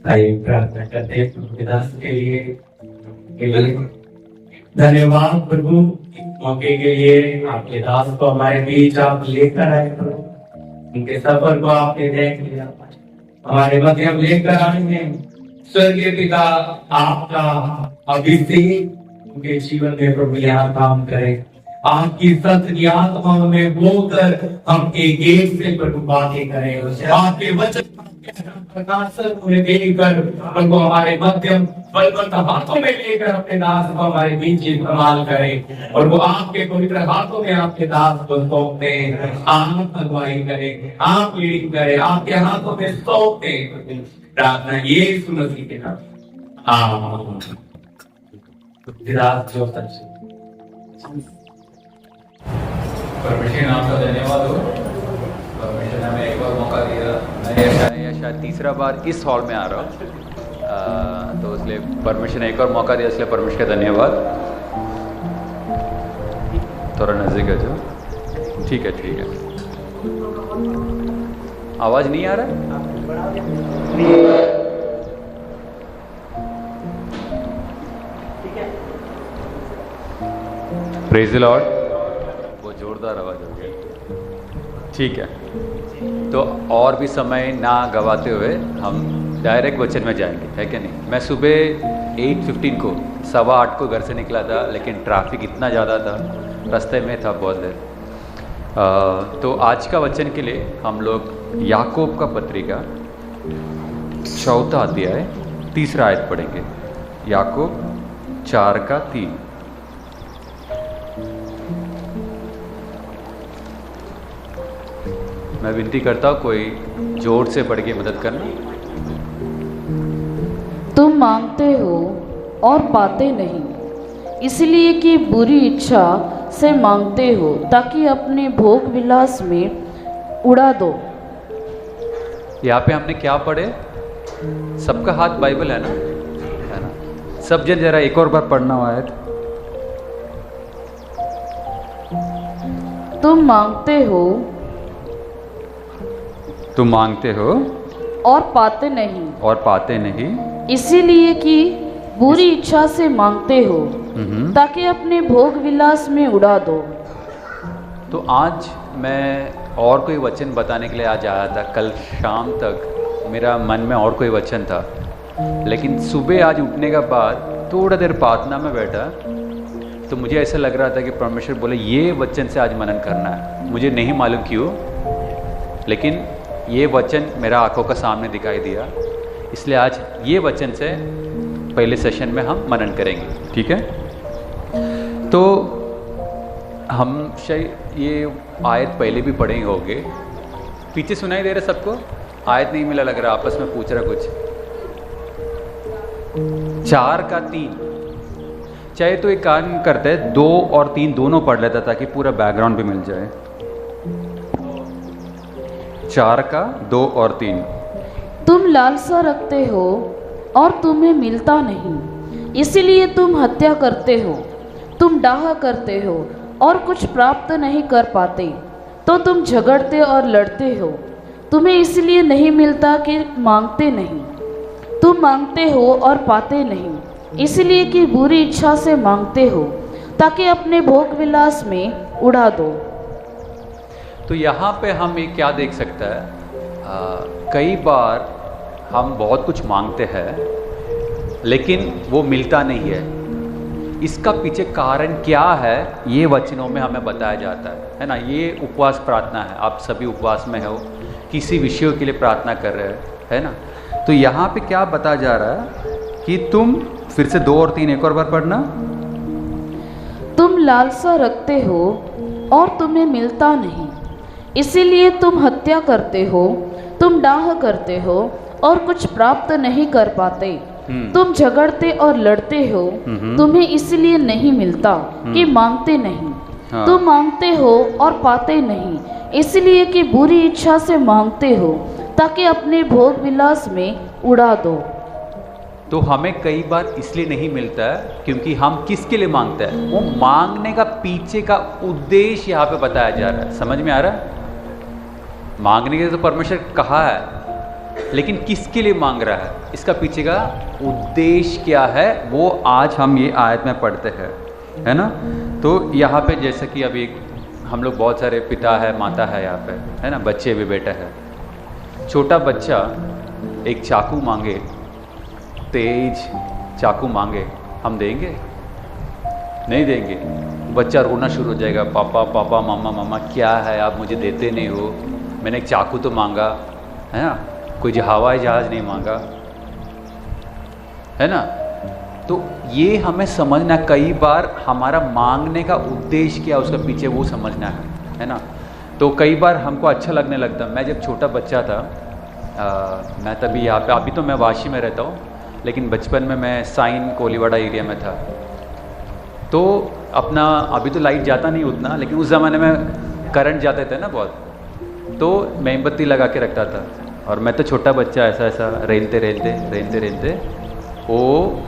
आइए प्रार्थना करते हैं प्रभु के दास के लिए धन्यवाद प्रभु, मौके के लिए आपके दास को हमारे बीच आप लेकर आए प्रभु। उनके सफर को आपने देख लिया, हमारे मध्य हम लेकर आएंगे। स्वर्गीय पिता आपका अभिषेक उनके जीवन में प्रभु यहाँ काम करे। आपकी सत्य आत्मा में बोलकर हम एक एक से प्रभु बातें करें। आपके वचन देकर प्रभु हमारे मध्यम बलवंत हाथों में लेकर अपने दास को हमारे बीच इस्तेमाल करें और वो आपके पवित्र हाथों में आपके दास को सौंपते। आप अगुवाई करें, आप लीडिंग करें, आपके हाथों में सौंपते। प्रार्थना यीशु मसीह के नाम आमीन। परमेश्वर नाम का धन्यवाद हो। परमेश्वर ने हमें एक और मौका दिया। मैं शायद तीसरा बार इस हॉल में आ रहा हूँ, तो इसलिए परमेश्वर ने एक और मौका दिया, इसलिए परमेश्वर का धन्यवाद। थोड़ा नज़दीक आ जाओ। ठीक है। आवाज़ नहीं आ रहा है? Praise the Lord. वो जोरदार आवाज़ हो गई। ठीक है, तो और भी समय ना गवाते हुए हम डायरेक्ट वचन में जाएंगे, है क्या नहीं? मैं सुबह 8:15 को 8:15 को घर से निकला था, लेकिन ट्रैफिक इतना ज़्यादा था, रास्ते में था बहुत देर। तो आज का वचन के लिए हम लोग याकूब का पत्रिका 4 अध्याय 3 आयत पढ़ेंगे। याकूब 4:3। मैं विनती करता हूँ कोई जोर से पढ़ के मदद करना। तुम मांगते हो और पाते नहीं, इसलिए कि बुरी इच्छा से मांगते हो ताकि अपने भोग विलास में उड़ा दो। यहाँ पे हमने क्या पढ़े? सबका हाथ बाइबल है ना? सब जन जरा एक और बार पढ़ना हुआ है। तुम मांगते हो और पाते नहीं, इसीलिए कि बुरी इच्छा से मांगते हो ताकि अपने भोग विलास में उड़ा दो। तो आज मैं और कोई वचन बताने के लिए आज आया था। कल शाम तक मेरा मन में और कोई वचन था, लेकिन सुबह आज उठने के बाद थोड़ा देर प्रार्थना में बैठा तो मुझे ऐसा लग रहा था कि परमेश्वर बोले ये वचन से आज मनन करना है। मुझे नहीं मालूम क्यों, लेकिन ये वचन मेरा आंखों का सामने दिखाई दिया, इसलिए आज ये वचन से पहले सेशन में हम मनन करेंगे। ठीक है, तो हम शायद ये आयत पहले भी पढ़े ही होंगे। पीछे सुनाई दे रहा सबको? आयत नहीं मिला लग रहा, आपस में पूछ रहा कुछ। 4:3। चाहे तो एक काम करते हैं, 2 और 3 दोनों पढ़ लेता ताकि पूरा बैकग्राउंड भी मिल जाए। 4:2 और 3। तुम लालसा रखते हो और तुम्हें मिलता नहीं, इसलिए तुम हत्या करते हो। तुम डाह करते हो और कुछ प्राप्त नहीं कर पाते, तो तुम झगड़ते और लड़ते हो। तुम्हें इसलिए नहीं मिलता कि मांगते नहीं। तुम मांगते हो और पाते नहीं, इसलिए कि बुरी इच्छा से मांगते हो ताकि अपने भोग विलास में उड़ा दो। तो यहाँ पे हम ये क्या देख सकते हैं? कई बार हम बहुत कुछ मांगते हैं लेकिन वो मिलता नहीं है। इसका पीछे कारण क्या है ये वचनों में हमें बताया जाता है ना? ये उपवास प्रार्थना है, आप सभी उपवास में हो, किसी विषय के लिए प्रार्थना कर रहे हैं, है ना? तो यहाँ पे क्या बताया जा रहा है कि तुम फिर से 2 और 3 एक और बार पढ़ना। तुम लालसा रखते हो और तुम्हें मिलता नहीं, इसीलिए तुम हत्या करते हो। तुम डाह करते हो और कुछ प्राप्त नहीं कर पाते। तुम झगड़ते और लड़ते हो। तुम्हें इसलिए नहीं मिलता कि मांगते नहीं। हाँ। तुम मांगते हो और पाते नहीं, इसलिए कि बुरी इच्छा से मांगते हो ताकि अपने भोग विलास में उड़ा दो। तो हमें कई बार इसलिए नहीं मिलता है क्योंकि हम किसके लिए मांगते हैं? वो मांगने का पीछे का उद्देश्य यहाँ पे बताया जा रहा है। समझ में आ रहा है? मांगने के लिए तो परमेश्वर कहा है, लेकिन किसके लिए मांग रहा है, इसका पीछे का उद्देश्य क्या है, वो आज हम ये आयत में पढ़ते हैं, है ना। तो यहाँ पे जैसे कि अभी हम लोग बहुत सारे पिता है, माता है यहाँ पे, है ना, बच्चे भी बेटा है। छोटा बच्चा एक चाकू मांगे, तेज चाकू मांगे, हम देंगे? नहीं देंगे। बच्चा रोना शुरू हो जाएगा, पापा पापा मामा मामा क्या है, आप मुझे देते नहीं हो, मैंने एक चाकू तो मांगा, है ना, कोई हवाई जहाज़ नहीं मांगा, है ना। तो ये हमें समझना, कई बार हमारा मांगने का उद्देश्य क्या, उसका पीछे वो समझना है ना। तो कई बार हमको अच्छा लगने लगता। मैं जब छोटा बच्चा था, मैं तभी यहाँ पे, अभी तो मैं वाशी में रहता हूँ, लेकिन बचपन में मैं साइन कोलीवाड़ा एरिया में था। तो अपना, अभी तो लाइट जाता नहीं उतना, लेकिन उस ज़माने में करंट जाते थे ना बहुत, तो मोमबत्ती लगा के रखता था। और मैं तो छोटा बच्चा ऐसा ऐसा रेलते रेलते वो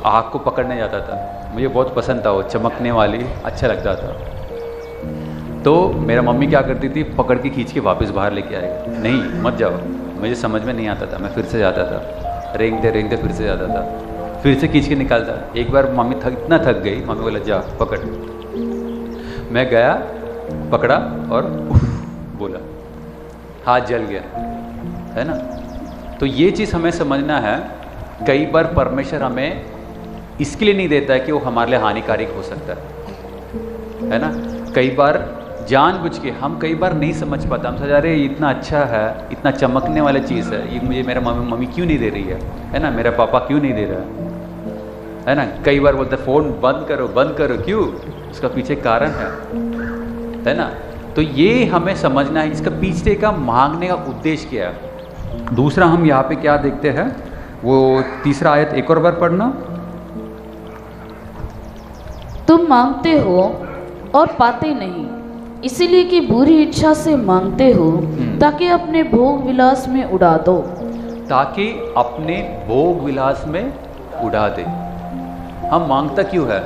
आग को पकड़ने जाता था। मुझे बहुत पसंद था वो, चमकने वाली, अच्छा लगता था। तो मेरा मम्मी क्या करती थी, पकड़ के खींच के वापस बाहर लेके आएगा, नहीं मत जाओ, मुझे समझ में नहीं आता था, मैं फिर से जाता था, रेंगते फिर से जाता था, फिर से खींच के निकालता। एक बार मम्मी इतना थक गई, मम्मी बोला जा पकड़। मैं गया, पकड़ा और बोला, हाथ जल गया, है ना। तो ये चीज़ हमें समझना है, कई बार परमेश्वर हमें इसके लिए नहीं देता है कि वो हमारे लिए हानिकारक हो सकता है ना। कई बार जानबूझ के हम कई बार नहीं समझ पाते, हम सोचा रहे इतना अच्छा है, इतना चमकने वाला चीज़ है, ये मुझे मेरा मम्मी क्यों नहीं दे रही है ना, मेरा पापा क्यों नहीं दे रहा है ना। कई बार बोलते फ़ोन बंद करो, क्यों, उसका पीछे कारण है ना। तो ये हमें समझना है, इसका पीछे का मांगने का उद्देश्य क्या है। दूसरा हम यहाँ पे क्या देखते हैं, वो तीसरा आयत एक और बार पढ़ना। तुम मांगते हो और पाते नहीं, इसीलिए कि बुरी इच्छा से मांगते हो, ताकि अपने भोग विलास में उड़ा दो। ताकि अपने भोग विलास में उड़ा दे। हम मांगता क्यों है,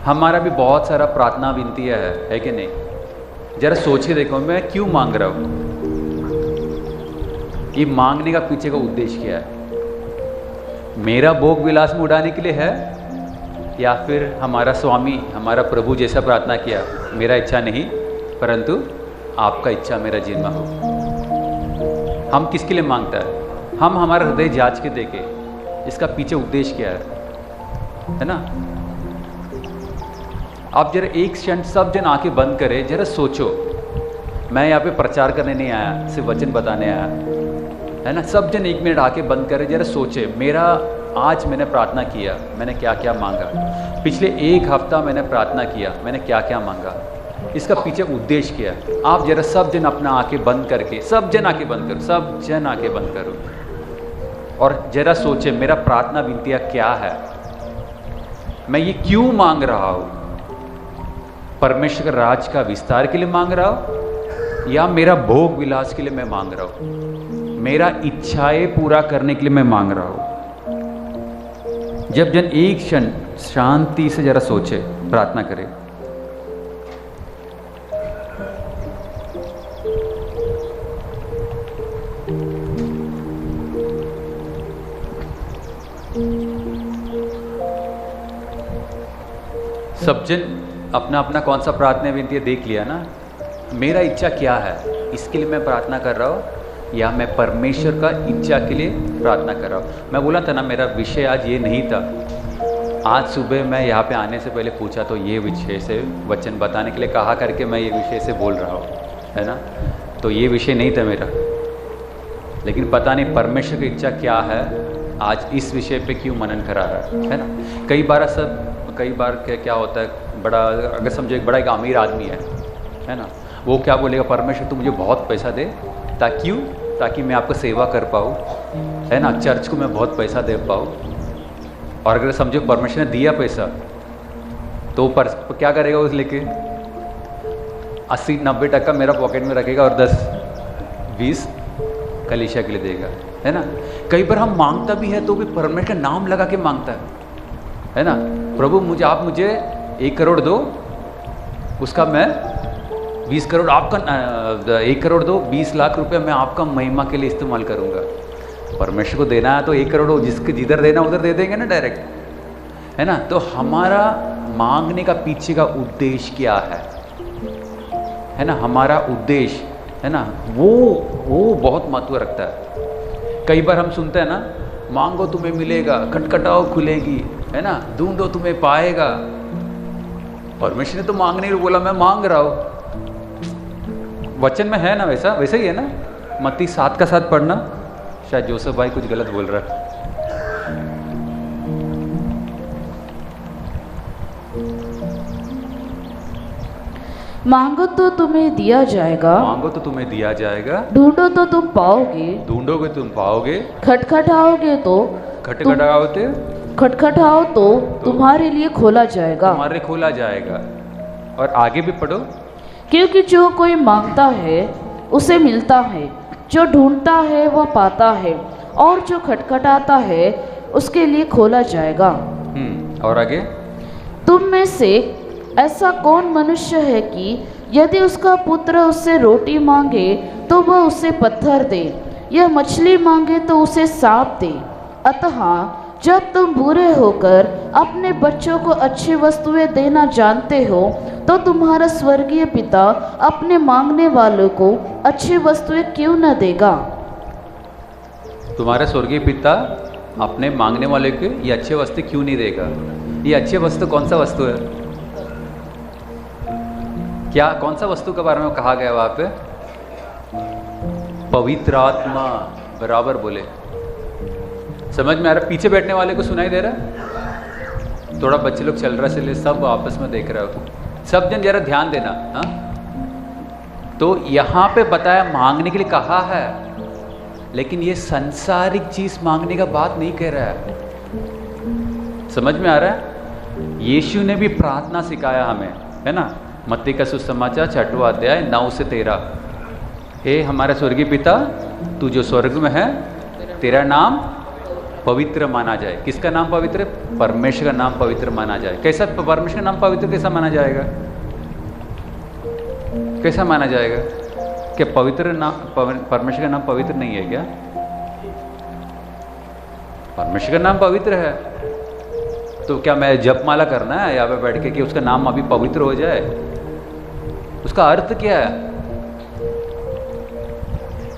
हमारा भी बहुत सारा प्रार्थना विनती है कि नहीं। जरा सोचिए, देखो मैं क्यों मांग रहा हूँ, ये मांगने का पीछे का उद्देश्य क्या है। मेरा भोग विलास में उड़ाने के लिए है, या फिर हमारा स्वामी, हमारा प्रभु जैसा प्रार्थना किया, मेरा इच्छा नहीं परंतु आपका इच्छा मेरा जीना हो। हम किसके लिए मांगता है, हम हमारा हृदय जांच के देखे, इसका पीछे उद्देश्य क्या है ना। आप जरा एक क्षण सब जन आंखें बंद करें, जरा सोचो। मैं यहाँ पे प्रचार करने नहीं आया, सिर्फ वचन बताने आया, है ना। सब जन एक मिनट आंखें बंद करें, जरा सोचे, मेरा आज मैंने प्रार्थना किया, मैंने क्या क्या मांगा, पिछले एक हफ्ता मैंने प्रार्थना किया, मैंने क्या क्या मांगा, इसका पीछे उद्देश्य क्या है। आप जरा सब जन अपना आंखें बंद करके, सब जन आंखें बंद करो, सब जन आंखें बंद करो और जरा सोचे, मेरा प्रार्थना विनतियाँ क्या है, मैं ये क्यों मांग रहा हूँ। परमेश्वर राज का विस्तार के लिए मांग रहा हूँ, या मेरा भोग विलास के लिए मैं मांग रहा हूँ, मेरा इच्छाएं पूरा करने के लिए मैं मांग रहा हूँ। जब जन एक क्षण शांति से जरा सोचे, प्रार्थना करें। सब जन अपना अपना कौन सा प्रार्थना विनती देख लिया ना। मेरा इच्छा क्या है, इसके लिए मैं प्रार्थना कर रहा हूँ, या मैं परमेश्वर का इच्छा के लिए प्रार्थना कर रहा हूँ। मैं बोला था ना, मेरा विषय आज ये नहीं था। आज सुबह मैं यहाँ पे आने से पहले पूछा तो ये विषय से वचन बताने के लिए कहा करके मैं ये विषय से बोल रहा हूँ, है ना। तो ये विषय नहीं था मेरा, लेकिन पता नहीं परमेश्वर की इच्छा क्या है, आज इस विषय पे क्यों मनन करा रहा है ना। कई बार क्या होता है, बड़ा, अगर समझो एक बड़ा एक अमीर आदमी है ना, वो क्या बोलेगा, परमेश्वर तू मुझे बहुत पैसा दे, ताकि मैं आपको सेवा कर पाऊँ, है ना, चर्च को मैं बहुत पैसा दे पाऊँ। और अगर समझो परमेश्वर ने दिया पैसा, तो क्या करेगा उस लेके, 80-90% मेरा पॉकेट में रखेगा और 10-20 कलीसिया के लिए देगा, है ना। कई बार हम मांगता भी है तो भी परमेश्वर का नाम लगा के मांगता है ना। प्रभु आप मुझे 1 करोड़ दो, उसका मैं 20 करोड़ आपका, 1 करोड़ दो, 20 लाख रुपए मैं आपका महिमा के लिए इस्तेमाल करूँगा। परमेश्वर को देना है तो 1 करोड़ जिसके जिधर देना उधर दे देंगे ना डायरेक्ट, है ना। तो हमारा मांगने का पीछे का उद्देश्य क्या है ना, हमारा उद्देश्य है ना, वो बहुत महत्व रखता है। कई बार हम सुनते हैं ना, मांगो तुम्हें मिलेगा, खटखटाओ खुलेगी, है ना, ढूंढो तुम्हें पाएगा। परमेश्वर ने तो मांगने को बोला, मैं मांग रहा हूँ। वचन में है ना वैसा ही है ना। मत्ती 7 का 7 पढ़ना। शायद जोसेफ भाई कुछ गलत बोल रहा है। मांगो तो तुम्हें दिया जाएगा, मांगो तो तुम्हें दिया जाएगा, ढूंढो तो तुम पाओगे, ढूंढोगे तुम पाओगे, खटखटाओगे तो खटखटाओ तो तुम्हारे लिए खोला जाएगा, तुम्हारे खोला जाएगा। और आगे भी पढ़ो। क्योंकि जो कोई मांगता है उसे मिलता है, जो ढूंढता है वह पाता है, और जो खटखटाता है उसके लिए खोला जाएगा। और आगे, तुम में से ऐसा कौन मनुष्य है कि यदि उसका पुत्र उससे रोटी मांगे तो वह उसे पत्थर दे, या मछली मांगे तो उसे सांप दे। अतः जब तुम बुरे होकर अपने बच्चों को अच्छी वस्तुएं देना जानते हो, तो तुम्हारा स्वर्गीय पिता अपने मांगने वालों को अच्छी वस्तुएं क्यों न देगा। तुम्हारा स्वर्गीय पिता अपने मांगने वाले को ये अच्छे वस्तु क्यों नहीं देगा। ये अच्छे वस्तु कौन सा वस्तु है, क्या कौन सा वस्तु के बारे में कहा गया वहां पे। पवित्र आत्मा, बराबर बोले। समझ में आ रहा, पीछे बैठने वाले को सुनाई दे रहा है। थोड़ा बच्चे लोग चल रहा है इसलिए सब आपस में देख रहे हो, सब जन जरा ध्यान देना। हाँ, तो यहाँ पे बताया मांगने के लिए कहा है, लेकिन ये संसारिक चीज मांगने का बात नहीं कह रहा है। समझ में आ रहा है। यीशु ने भी प्रार्थना सिखाया हमें, है ना। मत्ती का सुसमाचार 6वां अध्याय 9 से 13। हे हमारा स्वर्गीय पिता, तू जो स्वर्ग में है, तेरा नाम पवित्र माना जाए। किसका नाम पवित्र? परमेश्वर का नाम पवित्र माना जाए। कैसा परमेश्वर का नाम पवित्र कैसा माना जाएगा? कैसा माना जाएगा? क्या पवित्र नाम, परमेश्वर का नाम पवित्र नहीं है क्या? परमेश्वर का नाम पवित्र है, तो क्या मैं जपमाला करना है यहाँ पे बैठ के कि उसका नाम अभी पवित्र हो जाए? उसका अर्थ क्या है?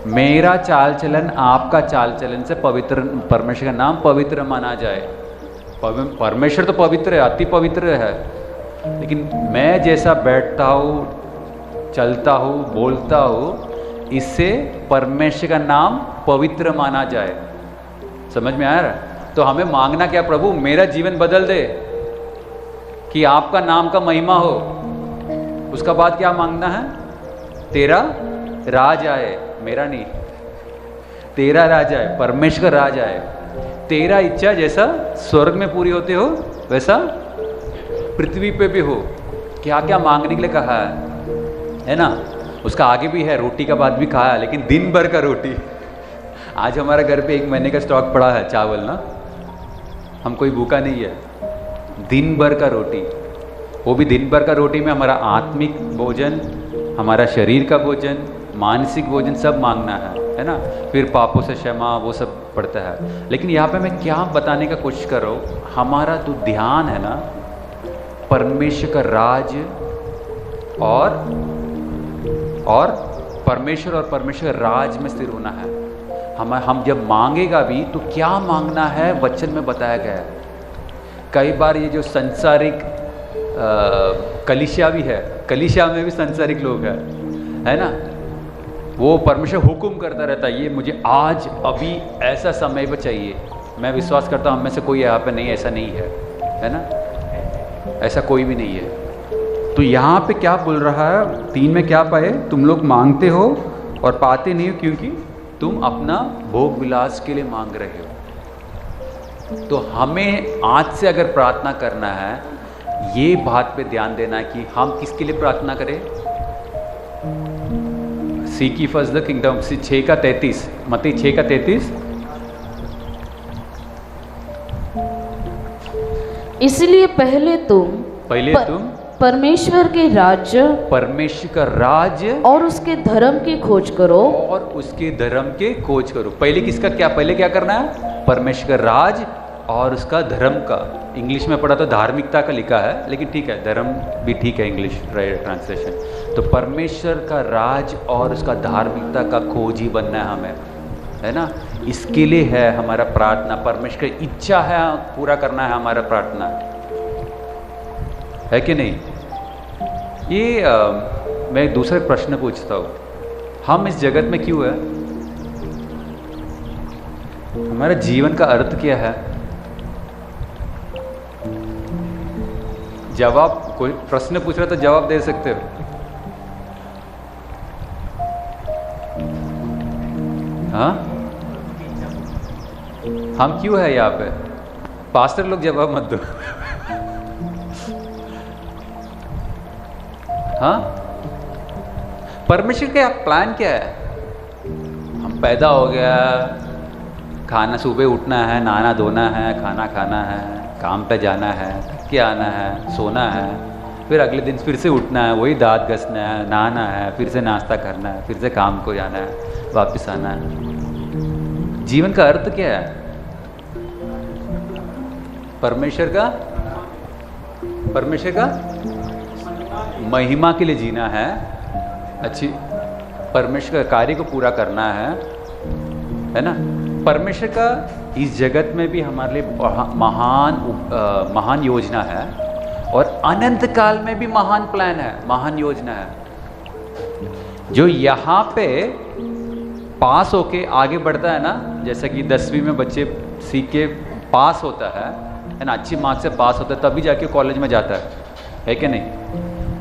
मेरा चाल चलन आपका चाल चलन से पवित्र, परमेश्वर का नाम पवित्र माना जाए। परमेश्वर तो पवित्र है, अति पवित्र है, लेकिन मैं जैसा बैठता हूँ, चलता हूँ, बोलता हूँ, इससे परमेश्वर का नाम पवित्र माना जाए। समझ में आ रहा है? तो हमें मांगना क्या? प्रभु मेरा जीवन बदल दे कि आपका नाम का महिमा हो। उसका बाद क्या मांगना है? तेरा राज आए, मेरा नहीं, तेरा राज आए, परमेश्वर का राज आए। तेरा इच्छा जैसा स्वर्ग में पूरी होती हो वैसा पृथ्वी पे भी हो। क्या क्या मांगने के लिए कहा है ना। उसका आगे भी है, रोटी का बात भी कहा है, लेकिन दिन भर का रोटी। आज हमारे घर पे 1 महीने का स्टॉक पड़ा है चावल ना, हम कोई भूखा नहीं है। दिन भर का रोटी, वो भी दिन भर का रोटी में हमारा आत्मिक भोजन, हमारा शरीर का भोजन, मानसिक भोजन सब मांगना है ना। फिर पापों से क्षमा, वो सब पड़ता है। लेकिन यहाँ पे मैं क्या बताने का कोशिश कर रहा हूँ, हमारा तो ध्यान है ना परमेश्वर का राज और परमेश्वर और परमेश्वर राज में स्थिर होना है। हम जब मांगेगा भी तो क्या मांगना है, वचन में बताया गया है। कई बार ये जो संसारिक कलीसिया भी है, कलीसिया में भी संसारिक लोग है ना। वो परमेश्वर हुक्म करता रहता है, ये मुझे आज अभी ऐसा समय पर चाहिए। मैं विश्वास करता हूँ हम में से कोई यहाँ पे नहीं, ऐसा नहीं है ना, ऐसा कोई भी नहीं है। तो यहाँ पे क्या बोल रहा है 3 में क्या पाए? तुम लोग मांगते हो और पाते नहीं हो क्योंकि तुम अपना भोग विलास के लिए मांग रहे हो। तो हमें आज से अगर प्रार्थना करना है, ये बात पे ध्यान देना है कि हम किसके लिए प्रार्थना करें। Seek ye first the kingdom, 6 का 33, मत्ती 6 का 33। इसलिए पहले तुम परमेश्वर के राज्य परमेश्वर का राज्य और उसके धर्म की खोज करो। और उसके धर्म के खोज करो। पहले क्या करना है? परमेश्वर का राज और उसका धर्म का। इंग्लिश में पढ़ा तो धार्मिकता का लिखा है, लेकिन ठीक है, धर्म भी ठीक है इंग्लिश ट्रांसलेशन। तो परमेश्वर का राज और उसका धार्मिकता का खोजी बनना है हमें, है ना। इसके लिए है हमारा प्रार्थना, परमेश्वर की इच्छा है पूरा करना है हमारा प्रार्थना, है कि नहीं। ये मैं दूसरा प्रश्न पूछता हूँ, हम इस जगत में क्यों है? हमारा जीवन का अर्थ क्या है? जवाब, कोई प्रश्न पूछ रहा तो जवाब दे सकते हो। हाँ, हम क्यों है यहाँ पे? पास्टर लोग जवाब मत दो। हाँ, परमेश्वर का प्लान क्या है? हम पैदा हो गया, खाना, सुबह उठना है, नहाना धोना है, खाना खाना है, काम पे जाना है, थक के आना है, सोना है, फिर अगले दिन फिर से उठना है, वही दांत घसना है, नहाना है, फिर से नाश्ता करना है, फिर से काम को जाना है, वापस आना है। जीवन का अर्थ क्या है? परमेश्वर का महिमा के लिए जीना है, अच्छी परमेश्वर का कार्य को पूरा करना है ना। परमेश्वर का इस जगत में भी हमारे लिए महान योजना है, और अनंत काल में भी महान प्लान है, महान योजना है। जो यहाँ पे पास होके आगे बढ़ता है ना, जैसा कि 10वीं में बच्चे सीख के पास होता है ना, अच्छी मार्क्स से पास होता है, तभी जाके कॉलेज में जाता है कि नहीं।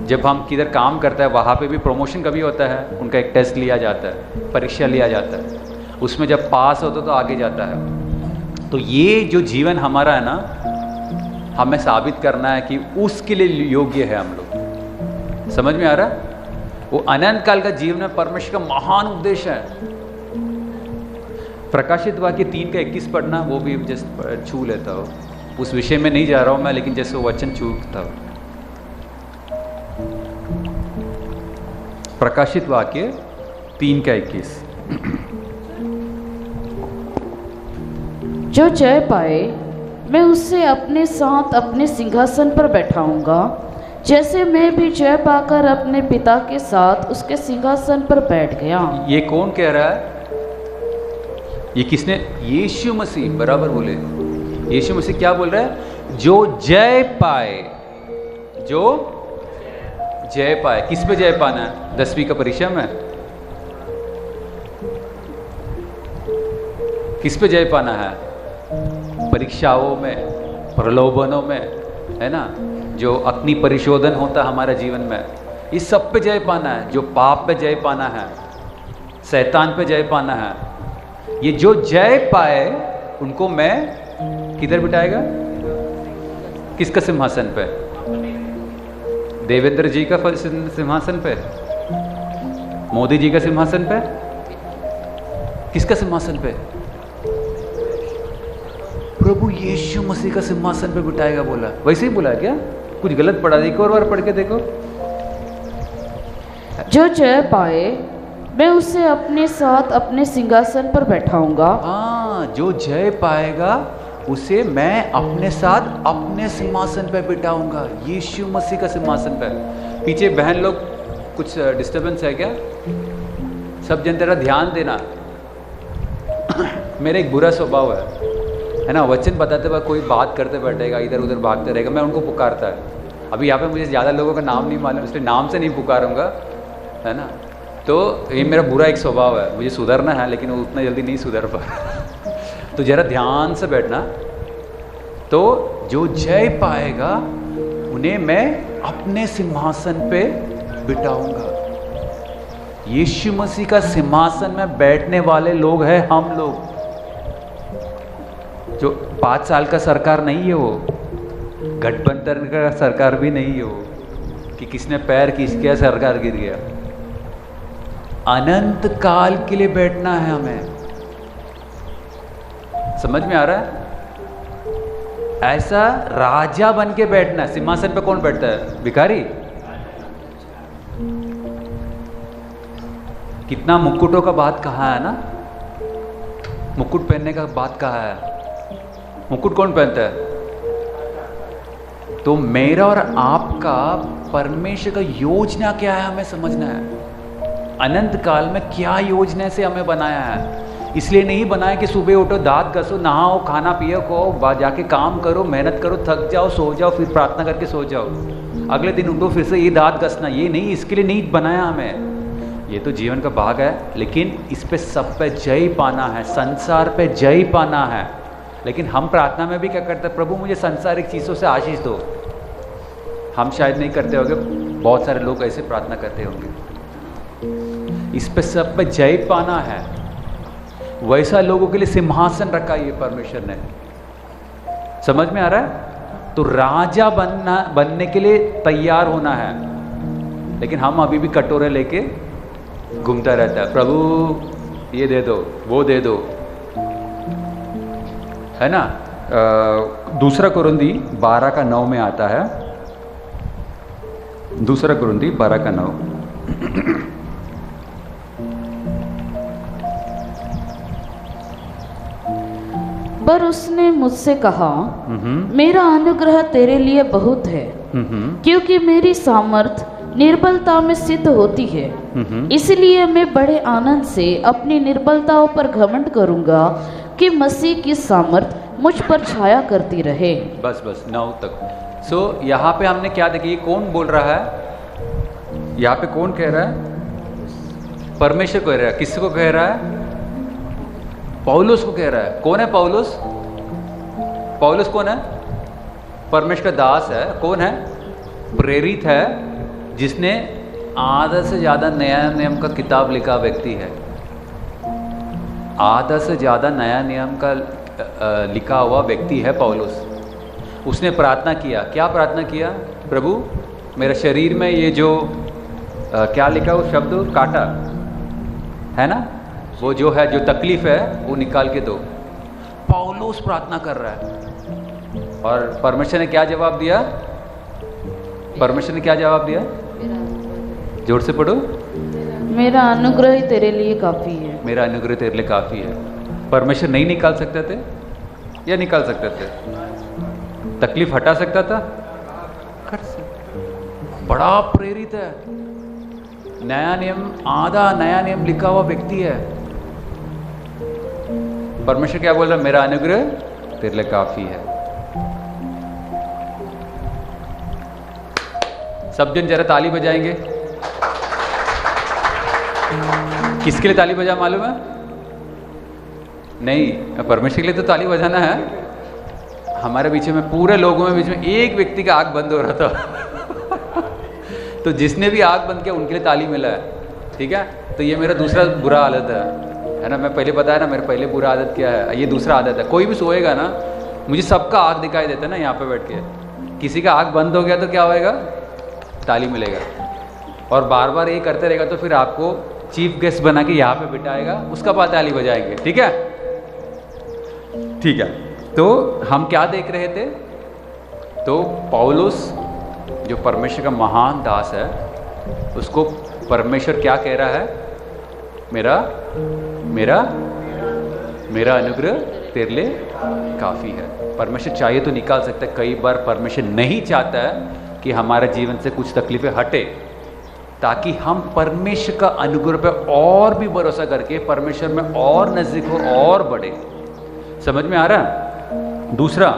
जब हम किधर काम करता है वहाँ पे भी प्रमोशन कभी होता है, उनका एक टेस्ट लिया जाता है, परीक्षा लिया जाता है, उसमें जब पास होता तो आगे जाता है। तो ये जो जीवन हमारा है ना, हमें साबित करना है कि उसके लिए योग्य है हम लोग। समझ में आ रहा है? वो अनंत काल का जीवन में परमेश्वर का महान उद्देश्य है। प्रकाशित वाक्य 3:21 पढ़ना, वो भी जस्ट छू लेता हो, उस विषय में नहीं जा रहा हूं मैं, लेकिन जैसे वो वचन छूता हूं। प्रकाशित वाक्य 3:21। जो जय पाए मैं उससे अपने साथ अपने सिंहासन पर बैठाऊंगा, जैसे मैं भी जय पाकर अपने पिता के साथ उसके सिंहासन पर बैठ गया। ये कौन कह रहा है? ये किसने? यीशु मसीह। बराबर बोले। यीशु मसीह क्या बोल रहा है? जो जय पाए, जो जय पाए। किस पे जय पाना है? 10वीं का परीक्षा में किस पे जय पाना है? परीक्षाओं में, प्रलोभनों में, है ना, जो अग्नि परिशोधन होता है हमारे जीवन में, इस सब पे जय पाना है। जो पाप पे जय पाना है, शैतान पे जय पाना है, ये जो जय पाए उनको मैं किधर बिठाएगा? किसका सिंहासन पे? देवेंद्र जी का सिंहासन पे? मोदी जी का सिंहासन पे? किसका सिंहासन पे? प्रभु यीशु मसीह का सिंहासन पे बिठाएगा बोला। वैसे ही बोला क्या? कुछ गलत पढ़ा? देखो और बार पढ़ के देखो। जो जय पाए मैं उसे अपने साथ अपने सिंहासन पर बैठाऊंगा। हाँ, जो जय पाएगा उसे मैं अपने साथ अपने सिंहासन पे बिठाऊंगा, यीशु मसीह का सिंहासन पे। पीछे बहन लोग, कुछ डिस्टरबेंस है क्या? सब जन तेरा ध्यान देना। मेरा एक बुरा स्वभाव है ना, वचन बताते वक्त कोई बात करते बैठेगा, इधर उधर भागते रहेगा, मैं उनको पुकारता है। अभी यहाँ पे मुझे ज़्यादा लोगों का नाम नहीं मालूम, इसलिए नाम से नहीं पुकारूंगा, है ना। तो ये मेरा बुरा एक स्वभाव है, मुझे सुधरना है, लेकिन वो उतना जल्दी नहीं सुधर पा। तो जरा ध्यान से बैठना। तो जो जय पाएगा उन्हें मैं अपने सिंहासन पे बिठाऊंगा। यीशु मसीह का सिंहासन में बैठने वाले लोग हैं हम लोग। जो 5 साल का सरकार नहीं है, वो गठबंधन का सरकार भी नहीं है, वो कि किसने पैर खींच किया सरकार गिर गया। अनंत काल के लिए बैठना है हमें। समझ में आ रहा है? ऐसा राजा बन के बैठना है। सिंहासन पे कौन बैठता है? भिखारी। कितना मुकुटों का बात कहा है ना, मुकुट पहनने का बात कहा है। मुकुट कौन पहनता है? तो मेरा और आपका परमेश्वर का योजना क्या है हमें समझना है। अनंत काल में क्या योजना से हमें बनाया है। इसलिए नहीं बनाया कि सुबह उठो, दांत घसो, नहाओ, खाना पियो, को जाके काम करो, मेहनत करो, थक जाओ, सो जाओ, फिर प्रार्थना करके सो जाओ, अगले दिन उठो फिर से ये दांत घसना। ये नहीं, इसके लिए नहीं बनाया हमें। ये तो जीवन का भाग है, लेकिन इस पे सब पे जय पाना है, संसार पे जय पाना है। लेकिन हम प्रार्थना में भी क्या करते हैं? प्रभु मुझे संसारिक चीज़ों से आशीष दो। हम शायद नहीं करते होंगे, बहुत सारे लोग ऐसे प्रार्थना करते होंगे। इस पे सब पे जय पाना है। वैसा लोगों के लिए सिंहासन रखा है ये परमेश्वर ने। समझ में आ रहा है? तो राजा बनने के लिए तैयार होना है। लेकिन हम अभी भी कटोरे लेके घूमता रहता है, प्रभु ये दे दो, वो दे दो, है ना। दूसरा कुरिन्थी 12:9 में आता है। दूसरा कुरिन्थी 12:9। पर उसने मुझसे कहा, मेरा अनुग्रह तेरे लिए बहुत है, क्योंकि मेरी सामर्थ निर्बलता में सिद्ध होती है। इसलिए मैं बड़े आनंद से अपनी निर्बलताओं पर घमंड करूंगा, कि मसीह की सामर्थ मुझ पर छाया करती रहे। बस 9 तक। सो यहाँ पे हमने क्या देखी, कौन बोल रहा है? यहाँ पे कौन कह रहा है? परमेश्वर कह रहा है। किसको कह रहा है? पौलुस को कह रहा है। कौन है पौलुस? पौलुस कौन है? परमेश्वर का दास है। कौन है? प्रेरित है, जिसने आधा से ज़्यादा नया नियम का किताब लिखा व्यक्ति है। आधा से ज़्यादा नया नियम का लिखा हुआ व्यक्ति है पौलुस। उसने प्रार्थना किया। क्या प्रार्थना किया? प्रभु मेरे शरीर में ये जो क्या लिखा वो शब्द काटा है ना, वो जो है, जो तकलीफ है, वो निकाल के दो। पौलुस प्रार्थना कर रहा है। और परमेश्वर ने क्या जवाब दिया? परमेश्वर ने क्या जवाब दिया? जोर से पढ़ो। मेरा अनुग्रह ही तेरे लिए काफ़ी है। मेरा अनुग्रह तेरे लिए काफ़ी है। परमेश्वर नहीं निकाल सकते थे या निकाल सकते थे? तकलीफ हटा सकता था? कर सकता। बड़ा प्रेरित है, नया नियम, आधा नया नियम लिखा हुआ व्यक्ति है। परमेश्वर क्या बोल रहा है? मेरा अनुग्रह तेरे लिए काफी है। सब जन जरा ताली बजाएंगे। किसके लिए ताली बजा मालूम है? नहीं, परमेश्वर के लिए तो ताली बजाना है। हमारे बीच में, पूरे लोगों में बीच में एक व्यक्ति का आंख बंद हो रहा था तो जिसने भी आंख बंद किया उनके लिए ताली मिला है। ठीक है, तो ये मेरा दूसरा बुरा आदत है ना। मैं पहले बताया ना, मेरा पहले बुरा आदत क्या है, ये दूसरा आदत है। कोई भी सोएगा ना, मुझे सबका आंख दिखाई देता है ना यहाँ पे बैठ के। किसी का आंख बंद हो गया तो क्या होएगा? ताली मिलेगा। और बार बार ये करते रहेगा तो फिर आपको चीफ गेस्ट बना के यहाँ पे बिठाएगा, उसका बाद ताली बजाएंगे। ठीक है, ठीक है। तो हम क्या देख रहे थे? तो पौलुस जो परमेश्वर का महान दास है, उसको परमेश्वर क्या कह रहा है? मेरा मेरा मेरा अनुग्रह तेरे लिए काफ़ी है। परमेश्वर चाहिए तो निकाल सकता है। कई बार परमेश्वर नहीं चाहता है कि हमारे जीवन से कुछ तकलीफें हटे, ताकि हम परमेश्वर का अनुग्रह पे और भी भरोसा करके परमेश्वर में और नज़दीक हो और बढ़े। समझ में आ रहा है? दूसरा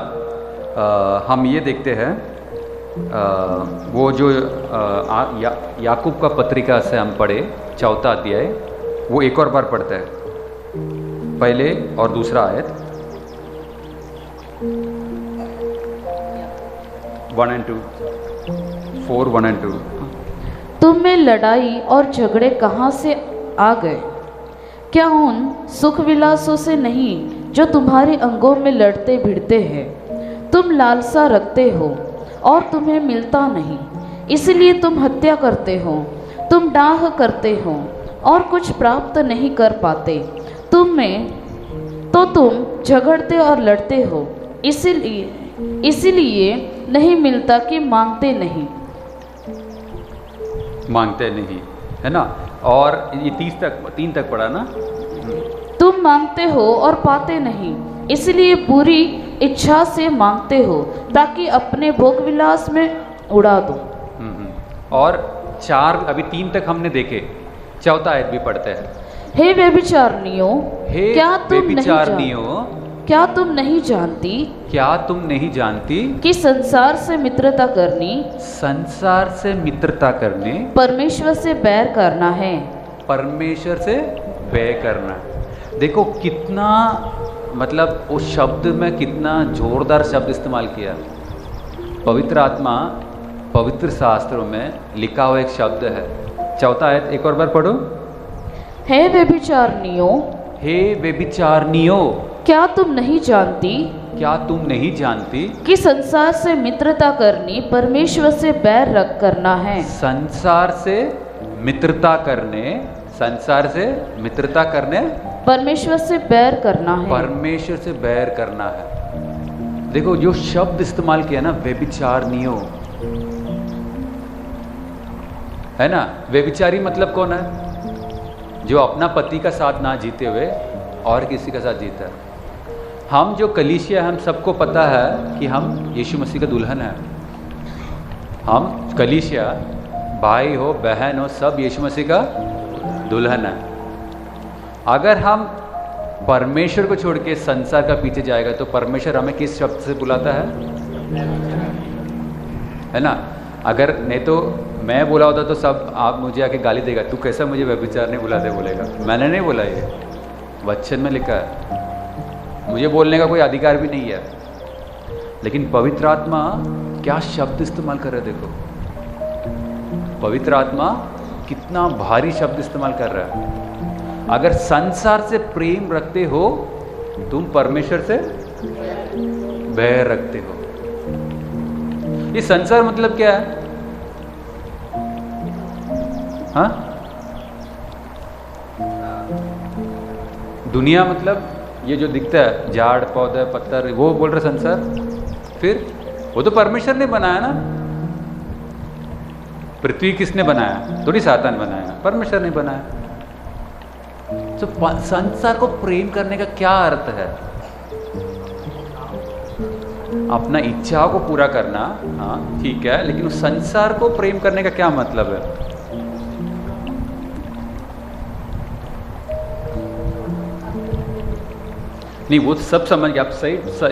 हम ये देखते हैं, वो जो याकूब का पत्रिका से हम पढ़े 4वां अध्याय, वो एक और बार पढ़ते हैं, पहले और दूसरा आयत 1 and 2, 4, 1 and 2। तुम में लड़ाई और झगड़े कहाँ से आ गए? क्या उन सुख विलासों से नहीं जो तुम्हारे अंगों में लड़ते भिड़ते हैं? तुम लालसा रखते हो और तुम्हें मिलता नहीं, इसलिए तुम हत्या करते हो। तुम डाह करते हो और कुछ प्राप्त नहीं कर पाते। तुम झगड़ते और लड़ते हो, इसीलिए नहीं मिलता कि मांगते नहीं। मांगते नहीं, है ना। और ये 3 तक पढ़ा ना। तुम मांगते हो और पाते नहीं, इसलिए बुरी इच्छा से मांगते हो ताकि अपने भोग विलास में उड़ा दो। और 4 अभी 3 तक हमने देखे, चौथा आयत भी पढ़ते हैं। हे व्यभिचारिणियों, हे व्यभिचारिणियों, क्या तुम नहीं जानती क्या तुम नहीं जानती कि संसार से मित्रता करनी संसार से मित्रता करने परमेश्वर से बैर करना है। परमेश्वर से व्यय करना। देखो कितना, मतलब उस शब्द में कितना जोरदार शब्द इस्तेमाल किया। पवित्र आत्मा, पवित्र शास्त्रों में लिखा हुआ एक शब्द है। चौथा आयत एक और बार पढ़ो। हे व्यभिचारिणियों, हे व्यभिचारिणियों, क्या तुम नहीं जानती क्या तुम नहीं जानती कि संसार से मित्रता करनी परमेश्वर से बैर रख करना है। संसार से मित्रता करने, संसार से मित्रता करने परमेश्वर से बैर करना है। परमेश्वर से बैर करना है। देखो जो शब्द इस्तेमाल किया ना, व्यभिचारिणियों, है ना। व्यभिचारी मतलब कौन है? जो अपना पति का साथ ना जीते हुए और किसी का साथ जीता है। हम जो कलीसिया, हम सबको पता है कि हम यीशु मसीह का दुल्हन है। हम कलीसिया, भाई हो बहन हो, सब यीशु मसीह का दुल्हन है। अगर हम परमेश्वर को छोड़ के संसार का पीछे जाएगा तो परमेश्वर हमें किस शब्द से बुलाता है ना। अगर नहीं तो मैं बोला होता तो सब आप मुझे आके गाली देगा, तू कैसा मुझे व्यभिचार नहीं बुलाते बोलेगा। मैंने नहीं बोला, ये वचन में लिखा है। मुझे बोलने का कोई अधिकार भी नहीं है। लेकिन पवित्र आत्मा क्या शब्द इस्तेमाल कर रहे हैं, देखो। पवित्र आत्मा कितना भारी शब्द इस्तेमाल कर रहा है। अगर संसार से प्रेम रखते हो, तुम परमेश्वर से बैर रखते हो। ये संसार मतलब क्या है? हाँ, दुनिया मतलब ये जो दिखता है, झाड़ पौधे पत्थर, वो बोल रहे संसार। फिर वो तो परमेश्वर ने बनाया ना। पृथ्वी किसने बनाया? थोड़ी सातान बनाया, परमेश्वर ने बनाया। तो संसार को प्रेम करने का क्या अर्थ है? अपना इच्छाओं को पूरा करना, हाँ ठीक है, लेकिन उस संसार को प्रेम करने का क्या मतलब है? नहीं, वो सब समझ गया, आप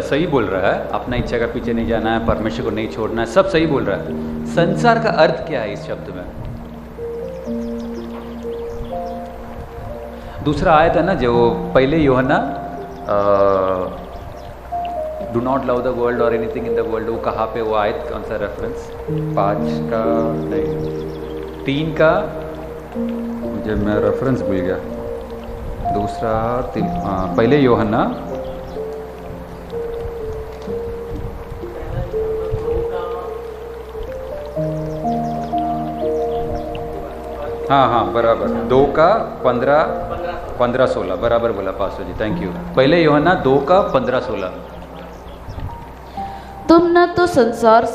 सही बोल रहा है। अपना इच्छा का पीछे नहीं जाना है, परमेश्वर को नहीं छोड़ना है, सब सही बोल रहा है। संसार का अर्थ क्या है इस शब्द में? दूसरा आयत है ना, जो पहले यूहन्ना do not love the world और एनीथिंग इन द वर्ल्ड, वो कहाँ पे, वो आयत कौन सा रेफरेंस? 5 का नहीं 3 का, मुझे मैं रेफरेंस भूल गया। दूसरा पहले यूहन्ना, हाँ बराबर, 2 का 15-16 बराबर बोला पास्टर जी, थैंक यू। पहले यूहन्ना 2 का 15-16। तुम न तो संसार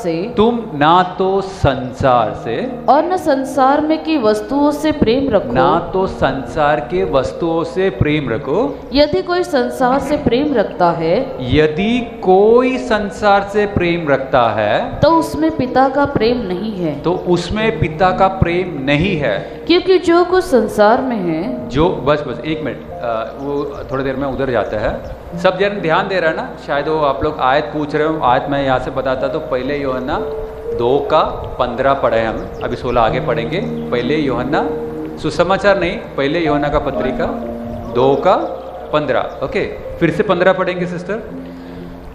से और न संसार में की वस्तुओं से प्रेम रखो, ना तो संसार के वस्तुओं से प्रेम रखो। यदि कोई संसार से प्रेम रखता है, यदि कोई संसार से प्रेम रखता है, तो उसमें पिता का प्रेम नहीं है। तो उसमें पिता का प्रेम नहीं है। क्योंकि जो कुछ संसार में है, जो बस 1 मिनट, वो थोड़ी देर में उधर जाता है। सब जन ध्यान दे रहा है ना, शायद वो आप लोग आयत पूछ रहे हो। आयत मैं यहाँ से बताता तो पहले यूहन्ना 2 का 15 पढ़े हम, अभी 16 आगे पढ़ेंगे। पहले यूहन्ना, सुसमाचार नहीं, पहले यूहन्ना का पत्रिका 2 का 15। ओके, फिर से 15 पढ़ेंगे सिस्टर।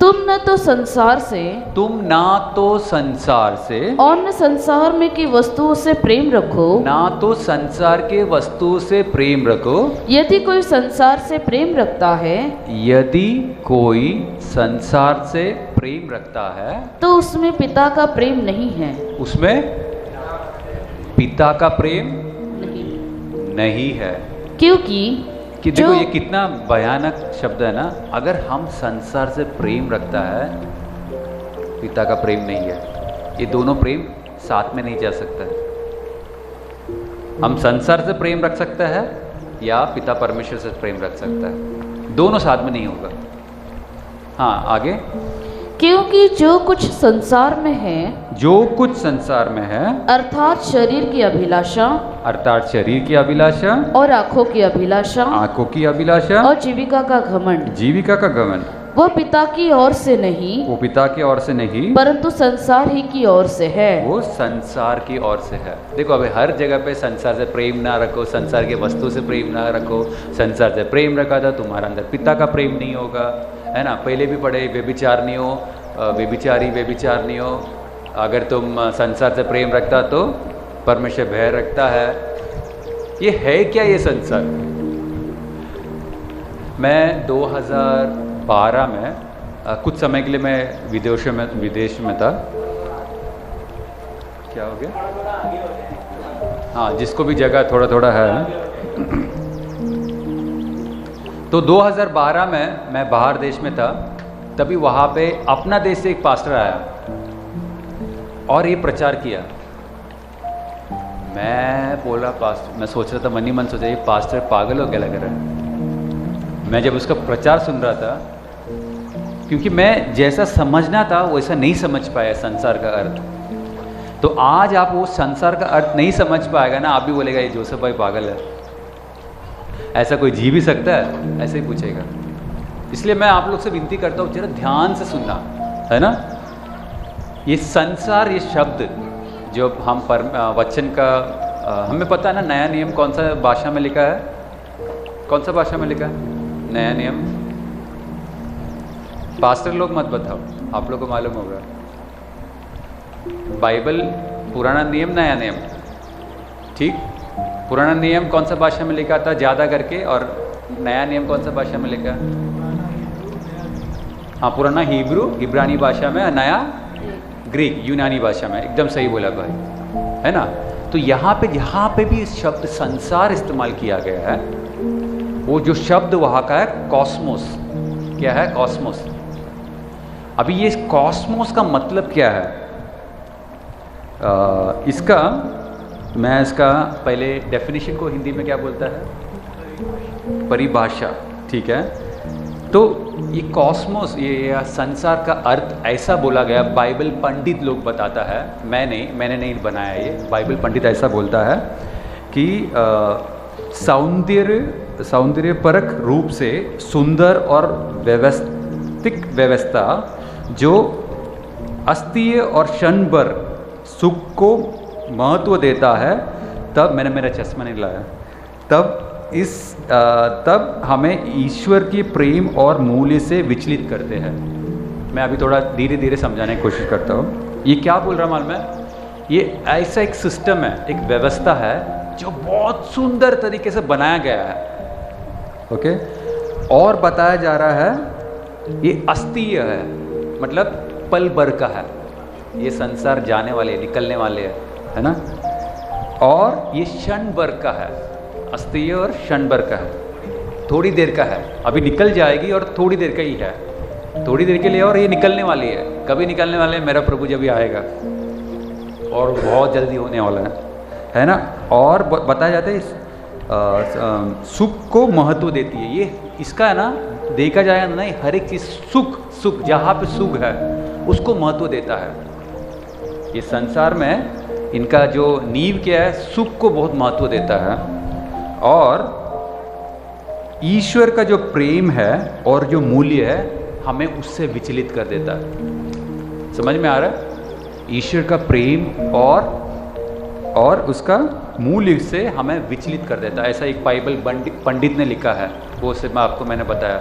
तुम न तो संसार से और न संसार में की वस्तुओं से प्रेम रखो, ना तो संसार के वस्तुओं से प्रेम रखो। यदि कोई संसार से प्रेम रखता है, यदि कोई संसार से प्रेम रखता है, तो उसमें पिता का प्रेम नहीं है। उसमें पिता का प्रेम नहीं है। क्योंकि कि देखो ये कितना भयानक शब्द है ना। अगर हम संसार से प्रेम रखता है पिता का प्रेम नहीं है। ये दोनों प्रेम साथ में नहीं जा सकता है। हम संसार से प्रेम रख सकते हैं या पिता परमेश्वर से प्रेम रख सकता है, दोनों साथ में नहीं होगा। हाँ आगे। क्योंकि जो कुछ संसार में है, जो कुछ संसार में है अर्थात शरीर की अभिलाषा, अर्थात शरीर की अभिलाषा और आंखों की अभिलाषा, आंखों की अभिलाषा और जीविका का घमंड, जीविका का घमंड, वह पिता की ओर से नहीं, वो पिता की ओर से नहीं परंतु संसार ही की ओर से है। वो संसार की ओर से है। देखो अभी हर जगह पे संसार से प्रेम ना रखो, संसार के वस्तु से प्रेम ना रखो। संसार से प्रेम रखा था तुम्हारा अंदर पिता का प्रेम नहीं होगा, है ना। पहले भी पढ़े, व्यभिचार नहीं हो, व्यभिचार नहीं हो। अगर तुम संसार से प्रेम रखता तो परमेश्वर भय रखता है। ये है क्या ये संसार? मैं 2012 में कुछ समय के लिए मैं विदेश में था। क्या हो गया? हाँ, जिसको भी जगह थोड़ा थोड़ा है। तो 2012 में मैं बाहर देश में था, तभी वहाँ पे अपना देश से एक पास्टर आया और ये प्रचार किया। मैं बोला पास्टर, मैं सोच रहा था, मन ही मन सोचा ये पास्टर पागल हो क्या लग रहा है। मैं जब उसका प्रचार सुन रहा था, क्योंकि मैं जैसा समझना था वैसा नहीं समझ पाया संसार का अर्थ। तो आज आप वो संसार का अर्थ नहीं समझ पाएगा ना, आप भी बोलेगा ये जोसेफ भाई पागल है, ऐसा कोई जी भी सकता है, ऐसे ही पूछेगा। इसलिए मैं आप लोग से विनती करता हूँ जरा ध्यान से सुनना, है ना। ये संसार, ये शब्द जो हम वचन का हमें पता है ना, नया नियम कौन सा भाषा में लिखा है? कौन सा भाषा में लिखा है नया नियम? पास्टर लोग मत बताओ, आप लोग को मालूम होगा। बाइबल पुराना नियम, नया नियम, ठीक। पुराना नियम कौन सा भाषा में लिखा था ज़्यादा करके, और नया नियम कौन सा भाषा में लिखा? हाँ, पुराना हिब्रू इब्रानी भाषा में, नया ग्रीक यूनानी भाषा में। एकदम सही बोला भाई, है ना। तो यहाँ पे भी शब्द संसार इस्तेमाल किया गया है। वो जो शब्द वहाँ का है कॉस्मोस। क्या है? कॉस्मोस। अभी ये कॉस्मोस का मतलब क्या है? मैं इसका पहले डेफिनेशन को हिंदी में क्या बोलता है? परिभाषा, ठीक है। तो ये कॉस्मोस, ये संसार का अर्थ ऐसा बोला गया, बाइबल पंडित लोग बताता है, मैंने नहीं बनाया ये, बाइबल पंडित ऐसा बोलता है कि सौंदर्यपरक रूप से सुंदर और व्यवस्थित व्यवस्था जो अस्तीय और क्षण भर सुख को महत्व देता है, तब मेरा चश्मा नहीं लाया, तब हमें ईश्वर की प्रेम और मूल्य से विचलित करते हैं। मैं अभी थोड़ा धीरे धीरे समझाने की कोशिश करता हूँ। ये क्या बोल रहा मालूम है? ये ऐसा एक सिस्टम है, एक व्यवस्था है जो बहुत सुंदर तरीके से बनाया गया है, ओके। और बताया जा रहा है ये अस्तीय है, मतलब पल भर का है। ये संसार जाने वाले, निकलने वाले है ना। और ये क्षण भर का है, अस्तीय और क्षण भर का है, थोड़ी देर का है, अभी निकल जाएगी और थोड़ी देर का ही है, थोड़ी देर के लिए, और ये निकलने वाली है। कभी निकलने वाले हैं? मेरा प्रभु जब भी आएगा, और बहुत जल्दी होने वाला है ना। और बताया जाता है सुख को महत्व देती है ये। इसका है ना, देखा जाए ना, नहीं, हर एक चीज़ सुख जहाँ पे सुख है उसको महत्व देता है। ये संसार में इनका जो नींव क्या है, सुख को बहुत महत्व देता है। और ईश्वर का जो प्रेम है और जो मूल्य है, हमें उससे विचलित कर देता है। समझ में आ रहा है? ईश्वर का प्रेम और उसका मूल्य से हमें विचलित कर देता है। ऐसा एक बाइबल पंडित ने लिखा है, वो से मैंने बताया।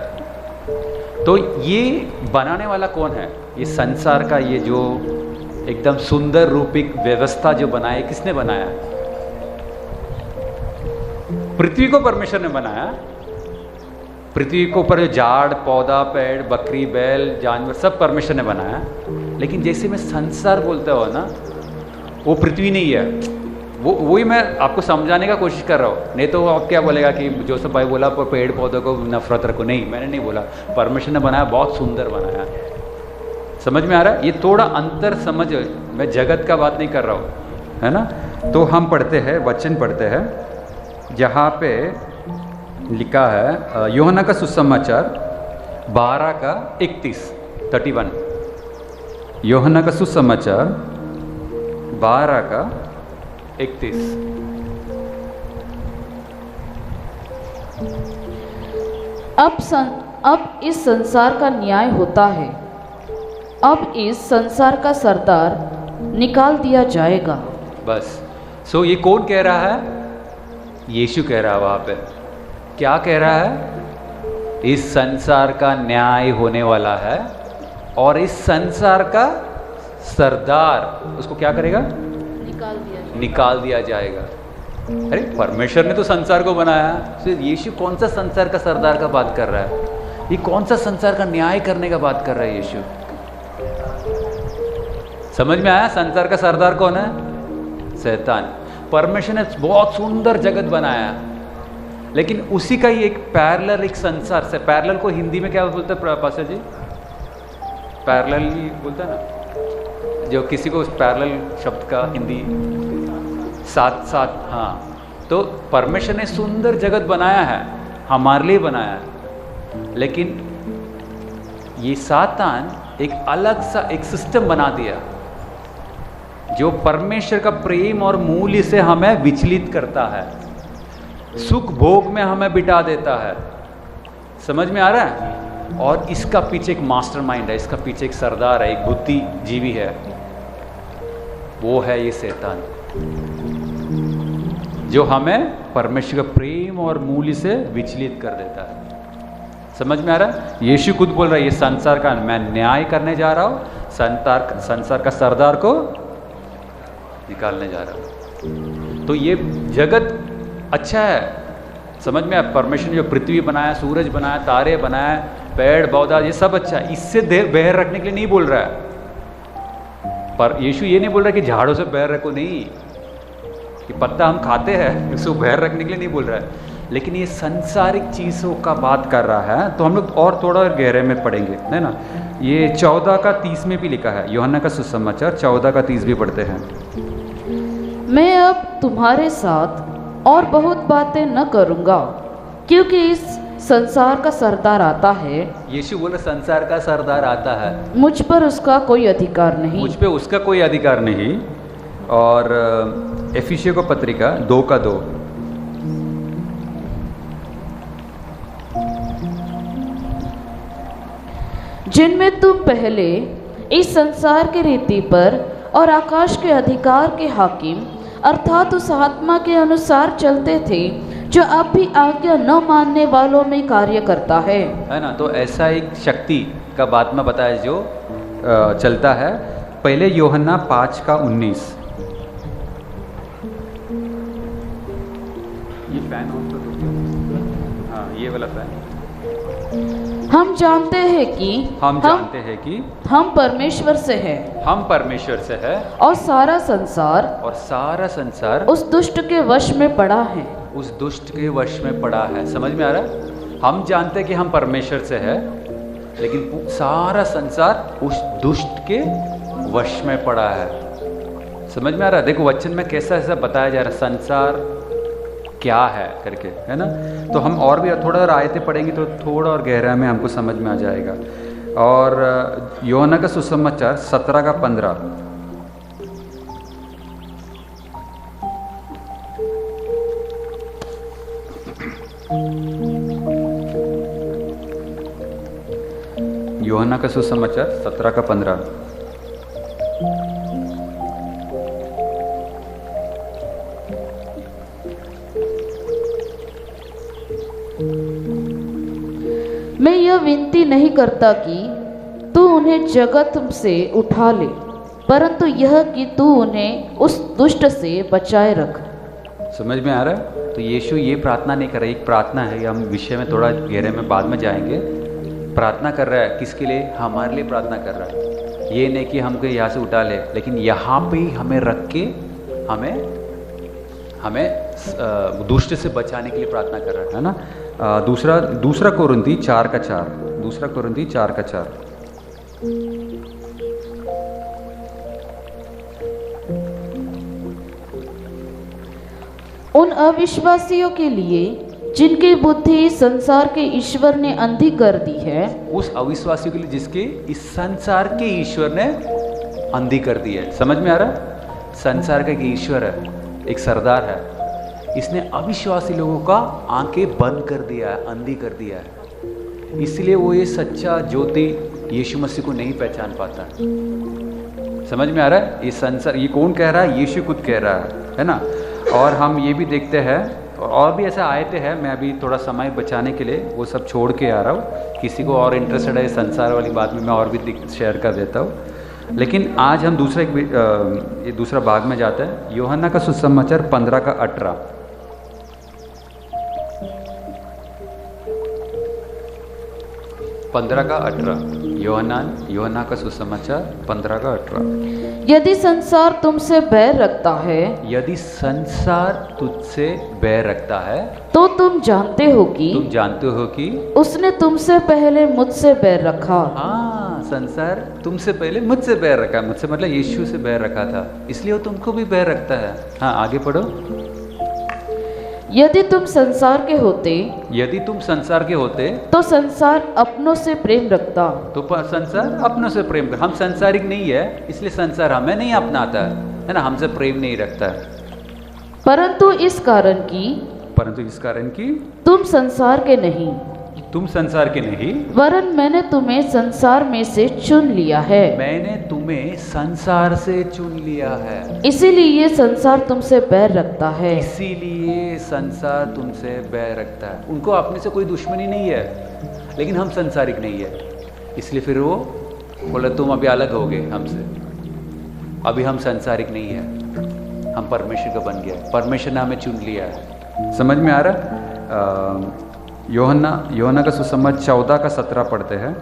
तो ये बनाने वाला कौन है? ये संसार का ये जो एकदम सुंदर रूपिक व्यवस्था जो बनाया, किसने बनाया? पृथ्वी को परमेश्वर ने बनाया। पृथ्वी के ऊपर जो झाड़, पौधा, पेड़, बकरी, बैल, जानवर सब परमेश्वर ने बनाया। लेकिन जैसे मैं संसार बोलता हो ना, वो पृथ्वी नहीं है। वही मैं आपको समझाने का कोशिश कर रहा हूँ। नहीं तो आप क्या बोलेगा कि जोसेफ भाई बोला पर पेड़ पौधों को नफरत रखो। नहीं, मैंने नहीं बोला। परमेश्वर ने बनाया, बहुत सुंदर बनाया, समझ में आ रहा है? ये थोड़ा अंतर समझ, मैं जगत का बात नहीं कर रहा हूँ, है ना। तो हम पढ़ते हैं, वचन पढ़ते हैं, जहाँ पे लिखा है यूहन्ना का सुसमाचार 12 का 31। यूहन्ना का सुसमाचार 12 का 31। अब इस संसार का न्याय होता है। अब इस संसार का सरदार निकाल दिया जाएगा। बस। सो ये कौन कह रहा है? यीशु कह रहा है वहाँ पे। क्या कह रहा है? इस संसार का न्याय होने वाला है और इस संसार का सरदार उसको क्या करेगा? निकाल दिया जाएगा। अरे परमेश्वर ने तो संसार को बनाया, फिर यीशु कौन सा संसार का सरदार का बात कर रहा है? ये कौन सा संसार का न्याय करने का बात कर रहा है यीशु? समझ में आया? संसार का सरदार कौन है? शैतान। परमेश्वर ने बहुत सुंदर जगत बनाया, लेकिन उसी का ही एक पैरेलल, एक संसार से, पैरेलल को हिंदी में क्या बोलते हैं पास्टर जी? पैरेलल ही बोलता है ना, जो किसी को पैरेलल शब्द का हिंदी साथ साथ। हाँ, तो परमेश्वर ने सुंदर जगत बनाया है, हमारे लिए बनाया है, लेकिन ये सातान एक अलग सा एक सिस्टम बना दिया जो परमेश्वर का प्रेम और मूल्य से हमें विचलित करता है, सुख भोग में हमें बिठा देता है। समझ में आ रहा है? और इसका पीछे एक मास्टरमाइंड है, इसका पीछे एक सरदार है, एक बुद्धिजीवी है, वो है ये शैतान, जो हमें परमेश्वर का प्रेम और मूल्य से विचलित कर देता है। समझ में आ रहा है? यीशु खुद बोल रहा है ये संसार का मैं न्याय करने जा रहा हूँ, संसार का सरदार को निकालने जा रहा हूँ। तो ये जगत अच्छा है, समझ में? परमेश्वर ने जो पृथ्वी बनाया, सूरज बनाया, तारे बनाया, पेड़ पौधा, ये सब अच्छा है, इससे बैर रखने के लिए नहीं बोल रहा है। पर यीशु ये नहीं बोल रहा कि झाड़ों से बैर रखो, नहीं, कि पत्ता हम खाते हैं इसको बैर रखने के लिए नहीं बोल रहा है, लेकिन ये संसारिक चीज़ों का बात कर रहा है। तो हम लोग और थोड़ा गहरे में पढ़ेंगे, है ना। ये 14 का 30 में भी लिखा है, यूहन्ना का सुसमाचार 14 का 30 भी पढ़ते हैं। मैं अब तुम्हारे साथ और बहुत बातें न करूँगा, क्योंकि इस संसार का सरदार आता है। यीशु बोले संसार का सरदार आता है, मुझ पर उसका कोई अधिकार नहीं। मुझ पे उसका कोई अधिकार नहीं। और एफिसियों को पत्रिका 2 का 2, जिनमें तुम पहले इस संसार की रीति पर और आकाश के अधिकार के हाकिम अर्थात उस आत्मा के अनुसार चलते थे जो अब भी आज्ञा न मानने वालों में कार्य करता है ना। तो ऐसा एक शक्ति का बात में बताया जो चलता है। पहले यूहन्ना 5 का 19, ये फैन ऑन कर दो। हाँ, ये वाला फैन। हम जानते हैं कि हम परमेश्वर से हैं। हम परमेश्वर से है और सारा संसार उस दुष्ट के वश में पड़ा है। उस दुष्ट के वश में पड़ा है। समझ में आ रहा है? हम जानते हैं कि हम परमेश्वर से है, लेकिन सारा संसार उस दुष्ट के वश में पड़ा है। समझ में आ रहा है? देखो वचन में कैसा ऐसा बताया जा रहा है संसार क्या है करके, है ना। तो हम और भी थोड़ा और आयतें पढ़ेंगे तो थोड़ा और गहरा में हमको समझ में आ जाएगा। और यूहन्ना का सुसमाचार 17 का 15, यूहन्ना का सुसमाचार 17 का 15। मैं यह विनती नहीं करता कि तू उन्हें जगत से उठा ले, परंतु यह कि तू उन्हें उस दुष्ट से बचाए रख। समझ में आ रहा है? तो यीशु ये प्रार्थना नहीं कर रहा, एक प्रार्थना है, हम विषय में थोड़ा गहरे में बाद में जाएंगे। प्रार्थना कर रहा है किसके लिए? हमारे लिए प्रार्थना कर रहा है। ये नहीं कि हमको यहाँ से उठा ले, लेकिन यहाँ पे ही हमें रख के हमें दुष्ट से बचाने के लिए प्रार्थना कर रहा है ना। दूसरा कोरिन्थी 4 का 4, दूसरा कोरिन्थी 4 का 4। उन अविश्वासियों के लिए जिनकी बुद्धि संसार के ईश्वर ने अंधी कर दी है, उस अविश्वासियों के लिए जिसके इस संसार के ईश्वर ने अंधी कर दी है। समझ में आ रहा है? संसार का एक ईश्वर है, एक सरदार है, इसने अविश्वासी लोगों का आंखें बंद कर दिया है, अंधी कर दिया है। इसलिए वो ये सच्चा ज्योति यीशु मसीह को नहीं पहचान पाता। समझ में आ रहा है? ये संसार, ये कौन कह रहा है? यीशु खुद कह रहा है ना। और हम ये भी देखते हैं, और भी ऐसा आयते हैं, मैं अभी थोड़ा समय बचाने के लिए वो सब छोड़ के आ रहा हूँ। किसी को और इंटरेस्टेड है संसार वाली बात में, मैं और भी शेयर कर देता हूँ। लेकिन आज हम दूसरा भाग में जाते हैं। यूहन्ना का सुसमाचार 15 का 18। 15 का 18 यूहन्ना का सुसमाचार 15 का 18। यदि संसार तुमसे बैर रखता है, यदि संसार तुझसे बैर रखता है, तो तुम जानते हो कि उसने तुमसे पहले मुझसे बैर रखा। हाँ, संसार तुमसे पहले मुझसे बैर रखा। मुझसे मतलब यीशु से बैर रखा था, इसलिए वो तुमको भी बैर रखता है। हाँ, आगे पढ़ो। यदि तुम संसार के होते, तो संसार अपनों से प्रेम रखता। तो संसार अपनों से प्रेम कर, हम संसारिक नहीं है, इसलिए संसार हमें नहीं अपनाता है ना, हमसे प्रेम नहीं रखता है। परंतु इस कारण की तुम संसार के नहीं, वरन मैंने तुम्हें संसार में से चुन लिया है। मैंने तुम्हें संसार से चुन लिया है, इसीलिए संसार तुमसे बैर रखता है। उनको अपने से कोई दुश्मनी नहीं है, लेकिन हम संसारिक नहीं है, इसलिए फिर वो बोले तुम अभी अलग हो गए हमसे। अभी हम संसारिक नहीं है, हम परमेश्वर का बन गया, परमेश्वर ने हमें चुन लिया है। समझ में आ रहा? यूहन्ना का सुसमाचार 14 का 17 पढ़ते हैं।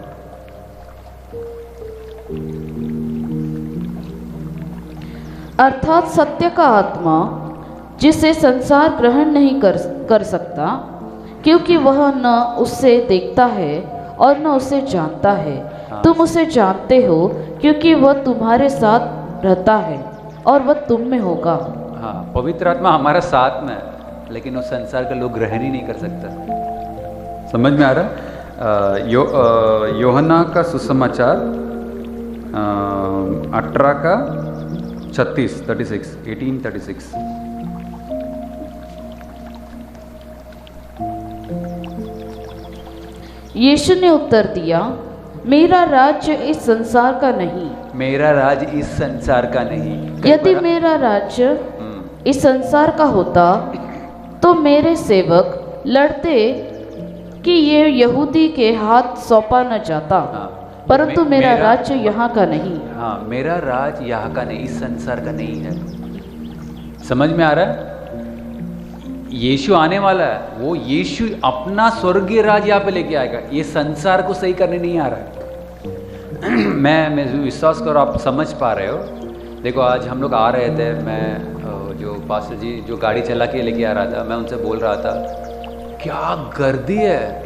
अर्थात सत्य का आत्मा, जिसे संसार ग्रहण नहीं कर सकता, क्योंकि वह न उससे देखता है और न उसे जानता है। हाँ। तुम उसे जानते हो, क्योंकि वह तुम्हारे साथ रहता है और वह तुम में होगा। हाँ, पवित्र आत्मा हमारा साथ में है, लेकिन उस संसार का लोग ग्रहण ही नहीं कर सकता। समझ में आ रहा? यूहन्ना का सुसमाचार 18 का 18:36। यीशु ने उत्तर दिया, मेरा राज्य इस संसार का नहीं। यदि मेरा राज्य इस संसार का होता, तो मेरे सेवक लड़ते कि ये यहूदी के हाथ सौंपा न जाता। हाँ, परंतु मेरा राज्य यहाँ का नहीं। हाँ, मेरा राज यहाँ का नहीं, इस संसार का नहीं है। समझ में आ रहा है? यीशु आने वाला है, वो यीशु अपना स्वर्गीय राज यहाँ पे लेके आएगा। ये संसार को सही करने नहीं आ रहा है। मैं विश्वास करो आप समझ पा रहे हो। देखो, आज हम लोग आ रहे थे, मैं जो पास्टर जी जो गाड़ी चला के लेके आ रहा था, मैं उनसे बोल रहा था क्या गर्दी है,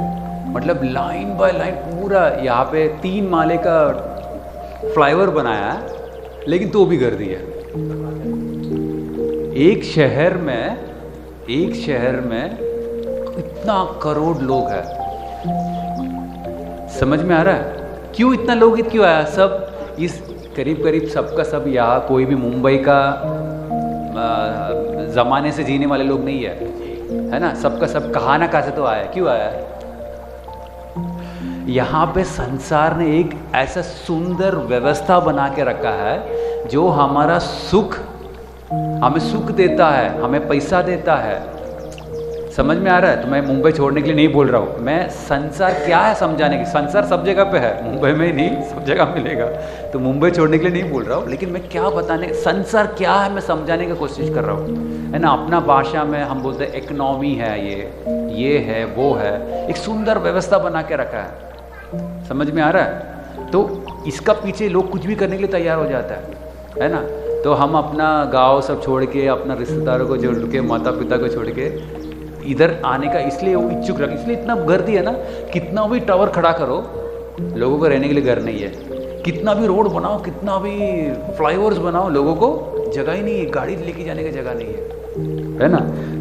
मतलब लाइन बाय लाइन पूरा यहाँ पे 3 माले का फ्लाईओवर बनाया है, लेकिन तो भी गर्दी है। एक शहर में इतना करोड़ लोग हैं। समझ में आ रहा है? क्यों इतना लोग क्यों आया? सब इस करीब सबका सब यहाँ कोई भी मुंबई का ज़माने से जीने वाले लोग नहीं है ना? सबका सब कहाँ ना कहाँ से तो आया। क्यों आया? यहाँ पे संसार ने एक ऐसा सुंदर व्यवस्था बना के रखा है जो हमारा सुख, हमें सुख देता है, हमें पैसा देता है। समझ में आ रहा है? तो मैं मुंबई छोड़ने के लिए नहीं बोल रहा हूँ, मैं संसार क्या है समझाने की। संसार सब जगह पे है, मुंबई में ही नहीं, सब जगह मिलेगा। तो मुंबई छोड़ने के लिए नहीं बोल रहा हूँ, लेकिन मैं क्या बताने, संसार क्या है मैं समझाने की कोशिश कर रहा हूँ, है ना। अपना भाषा में हम बोलते हैं इकोनॉमी है, ये है, वो है, एक सुंदर व्यवस्था बना के रखा है। समझ में आ रहा है? तो इसका पीछे लोग कुछ भी करने के लिए तैयार हो जाता है ना। तो हम अपना गाँव सब छोड़ के, अपना रिश्तेदारों को जोड़ के, माता पिता को छोड़ के इधर आने का इसलिए वो इच्छुक रख, इसलिए इतना गर्दी है ना। कितना भी टावर खड़ा करो, लोगों को रहने के लिए घर नहीं है। कितना भी रोड बनाओ, कितना भी फ्लाईओवर्स बनाओ, लोगों को जगह ही नहीं है, गाड़ी लेके जाने की जगह नहीं है। है ना।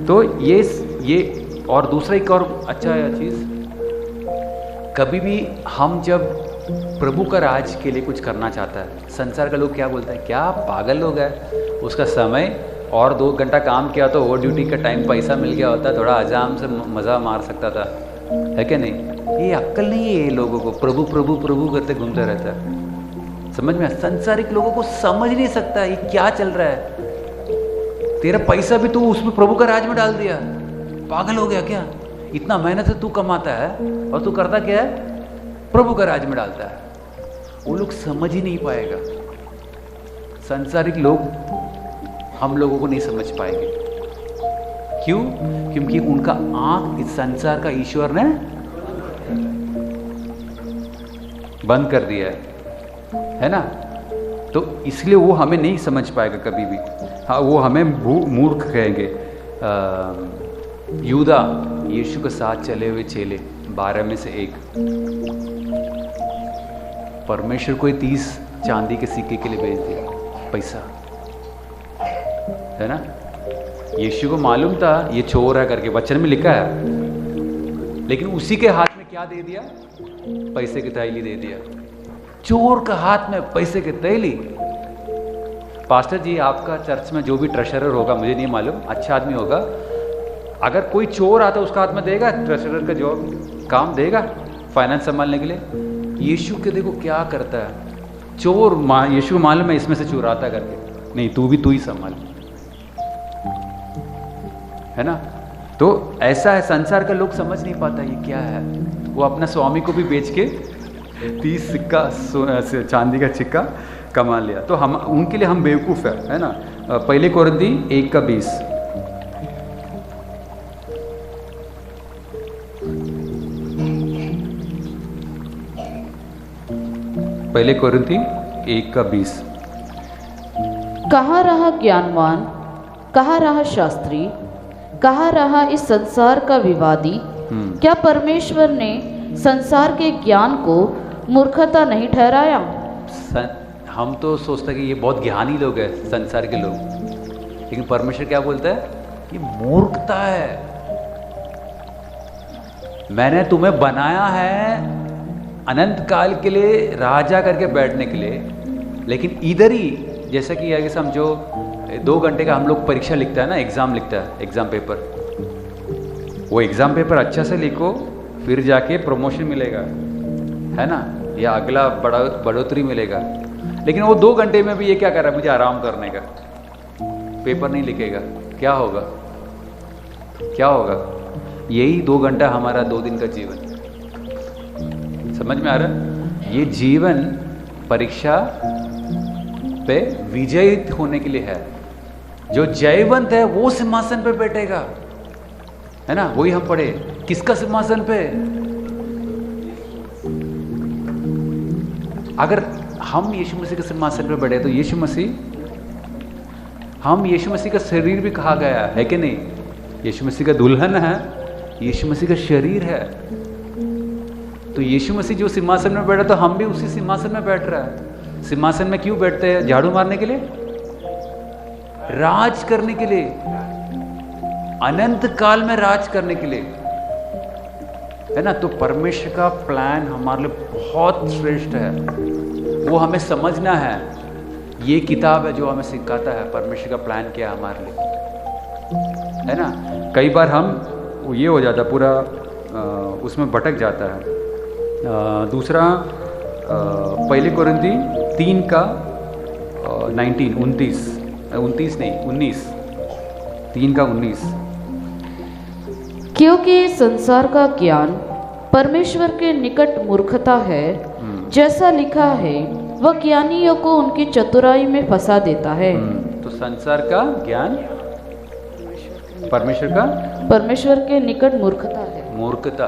तो ये और दूसरा एक और अच्छा चीज़, कभी भी हम जब प्रभु का राज के लिए कुछ करना चाहता है, संसार का लोग क्या बोलता है, क्या पागल लोग है, उसका समय और 2 घंटा काम किया तो ओवर ड्यूटी का टाइम पैसा मिल गया होता, थोड़ा आराम से मज़ा मार सकता था, है क्या नहीं। ये अक्ल नहीं है ये लोगों को, प्रभु प्रभु प्रभु करते घूमते रहता है। समझ में, संसारिक लोगों को समझ नहीं सकता ये क्या चल रहा है। तेरा पैसा भी तू उसमें प्रभु का राज में डाल दिया, पागल हो गया क्या। इतना मेहनत से तू कमाता है और तू करता क्या है, प्रभु का राज में डालता है। वो लोग समझ ही नहीं पाएगा, संसारिक लोग हम लोगों को नहीं समझ पाएंगे। क्यों? क्योंकि उनका आंख इस संसार का ईश्वर ने बंद कर दिया है ना। तो इसलिए वो हमें नहीं समझ पाएगा कभी भी। हाँ, वो हमें मूर्ख कहेंगे। यूदा, यीशु के साथ चले हुए चेले 12 में से एक, परमेश्वर को 30 चांदी के सिक्के के लिए भेज दिया, पैसा, है ना। यीशु को मालूम था ये चोर है करके, वचन में लिखा है, लेकिन उसी के हाथ में क्या दे दिया, पैसे की थैली दे दिया। चोर का हाथ में पैसे की थैली। पास्टर जी, आपका चर्च में जो भी ट्रेशरर होगा, मुझे नहीं मालूम, अच्छा आदमी होगा, अगर कोई चोर आता उसका हाथ में देगा ट्रेशरर का जो काम देगा फाइनेंस संभालने के लिए। यीशु के देखो क्या करता है, चोर यीशु को मालूम है इसमें से चुराता करके, नहीं तू ही संभाल, है ना। तो ऐसा है, संसार का लोग समझ नहीं पाता ये क्या है। वो अपना स्वामी को भी बेच के 30 सिक्का चांदी का सिक्का कमा लिया। तो हम उनके लिए हम बेवकूफ़ है ना। पहले कोरिन्थी 1:20, पहले कोरिन्थी 1:20। कहाँ रहा ज्ञानवान, कहाँ रहा शास्त्री, कहाँ रहा इस संसार का विवादी। क्या परमेश्वर ने संसार के ज्ञान को मूर्खता नहीं ठहराया। हम तो सोचते हैं कि ये बहुत ज्ञानी लोग हैं संसार के लोग, लेकिन परमेश्वर क्या बोलता है, ये मूर्खता है। मैंने तुम्हें बनाया है अनंत काल के लिए राजा करके बैठने के लिए, लेकिन इधर ही जैसे कि आगे समझो 2 घंटे का हम लोग परीक्षा लिखता है ना, एग्ज़ाम लिखता है, एग्ज़ाम पेपर, वो एग्ज़ाम पेपर अच्छा से लिखो फिर जाके प्रमोशन मिलेगा, है ना, या अगला बढ़ोतरी मिलेगा। लेकिन वो 2 घंटे में भी ये क्या कर रहा है, मुझे आराम करने का, पेपर नहीं लिखेगा, क्या होगा, क्या होगा। यही 2 घंटा हमारा 2 दिन का जीवन, समझ में आ रहा है। ये जीवन परीक्षा पे विजयी होने के लिए है। जो जयवंत है वो सिंहासन पे बैठेगा, है ना। वही हम पढ़े, किसका सिंहासन पे। अगर हम यीशु मसीह के सिंहासन पे बैठे तो यीशु मसीह, हम यीशु मसीह का शरीर भी कहा गया है कि नहीं। यीशु मसीह का दुल्हन है, यीशु मसीह का शरीर है। तो यीशु मसीह जो सिंहासन में बैठा तो हम भी उसी सिंहासन में बैठ रहा है। सिंहासन में क्यों बैठते हैं, झाड़ू मारने के लिए, राज करने के लिए, अनंत काल में राज करने के लिए, है ना। तो परमेश्वर का प्लान हमारे लिए बहुत श्रेष्ठ है, वो हमें समझना है। ये किताब है जो हमें सिखाता है परमेश्वर का प्लान क्या है हमारे लिए, है ना। कई बार हम ये हो जाता पूरा उसमें भटक जाता है। दूसरा पहले कोरिन्थी 3:19 3:19 क्योंकि संसार का ज्ञान परमेश्वर के निकट मूर्खता है, जैसा लिखा है, वह ज्ञानियों को उनकी चतुराई में फंसा देता है। तो संसार का ज्ञान परमेश्वर के निकट मूर्खता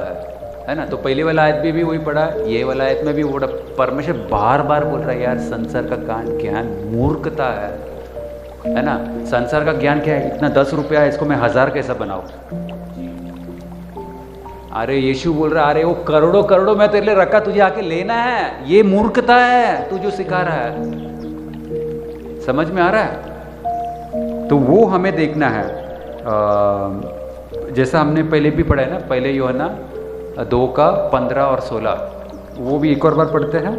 है ना। तो पहले वाला आयत भी वही पढ़ा, ये वाला आयत में भी वो परमेश्वर बार बार बोल रहा है, यार संसार का ज्ञान मूर्खता है ना। संसार का ज्ञान क्या है, इतना 10 रुपया है, इसको मैं 1000 कैसा बनाऊं। अरे यीशु बोल रहा है, अरे वो करोड़ों मैं तेरे लिए रखा, तुझे आके लेना है, ये मूर्खता है तू जो सिखा रहा है। समझ में आ रहा है। तो वो हमें देखना है। जैसा हमने पहले भी पढ़ा है ना, पहले यूहन्ना 2 का 15 और 16, वो भी एक और बार पढ़ते हैं।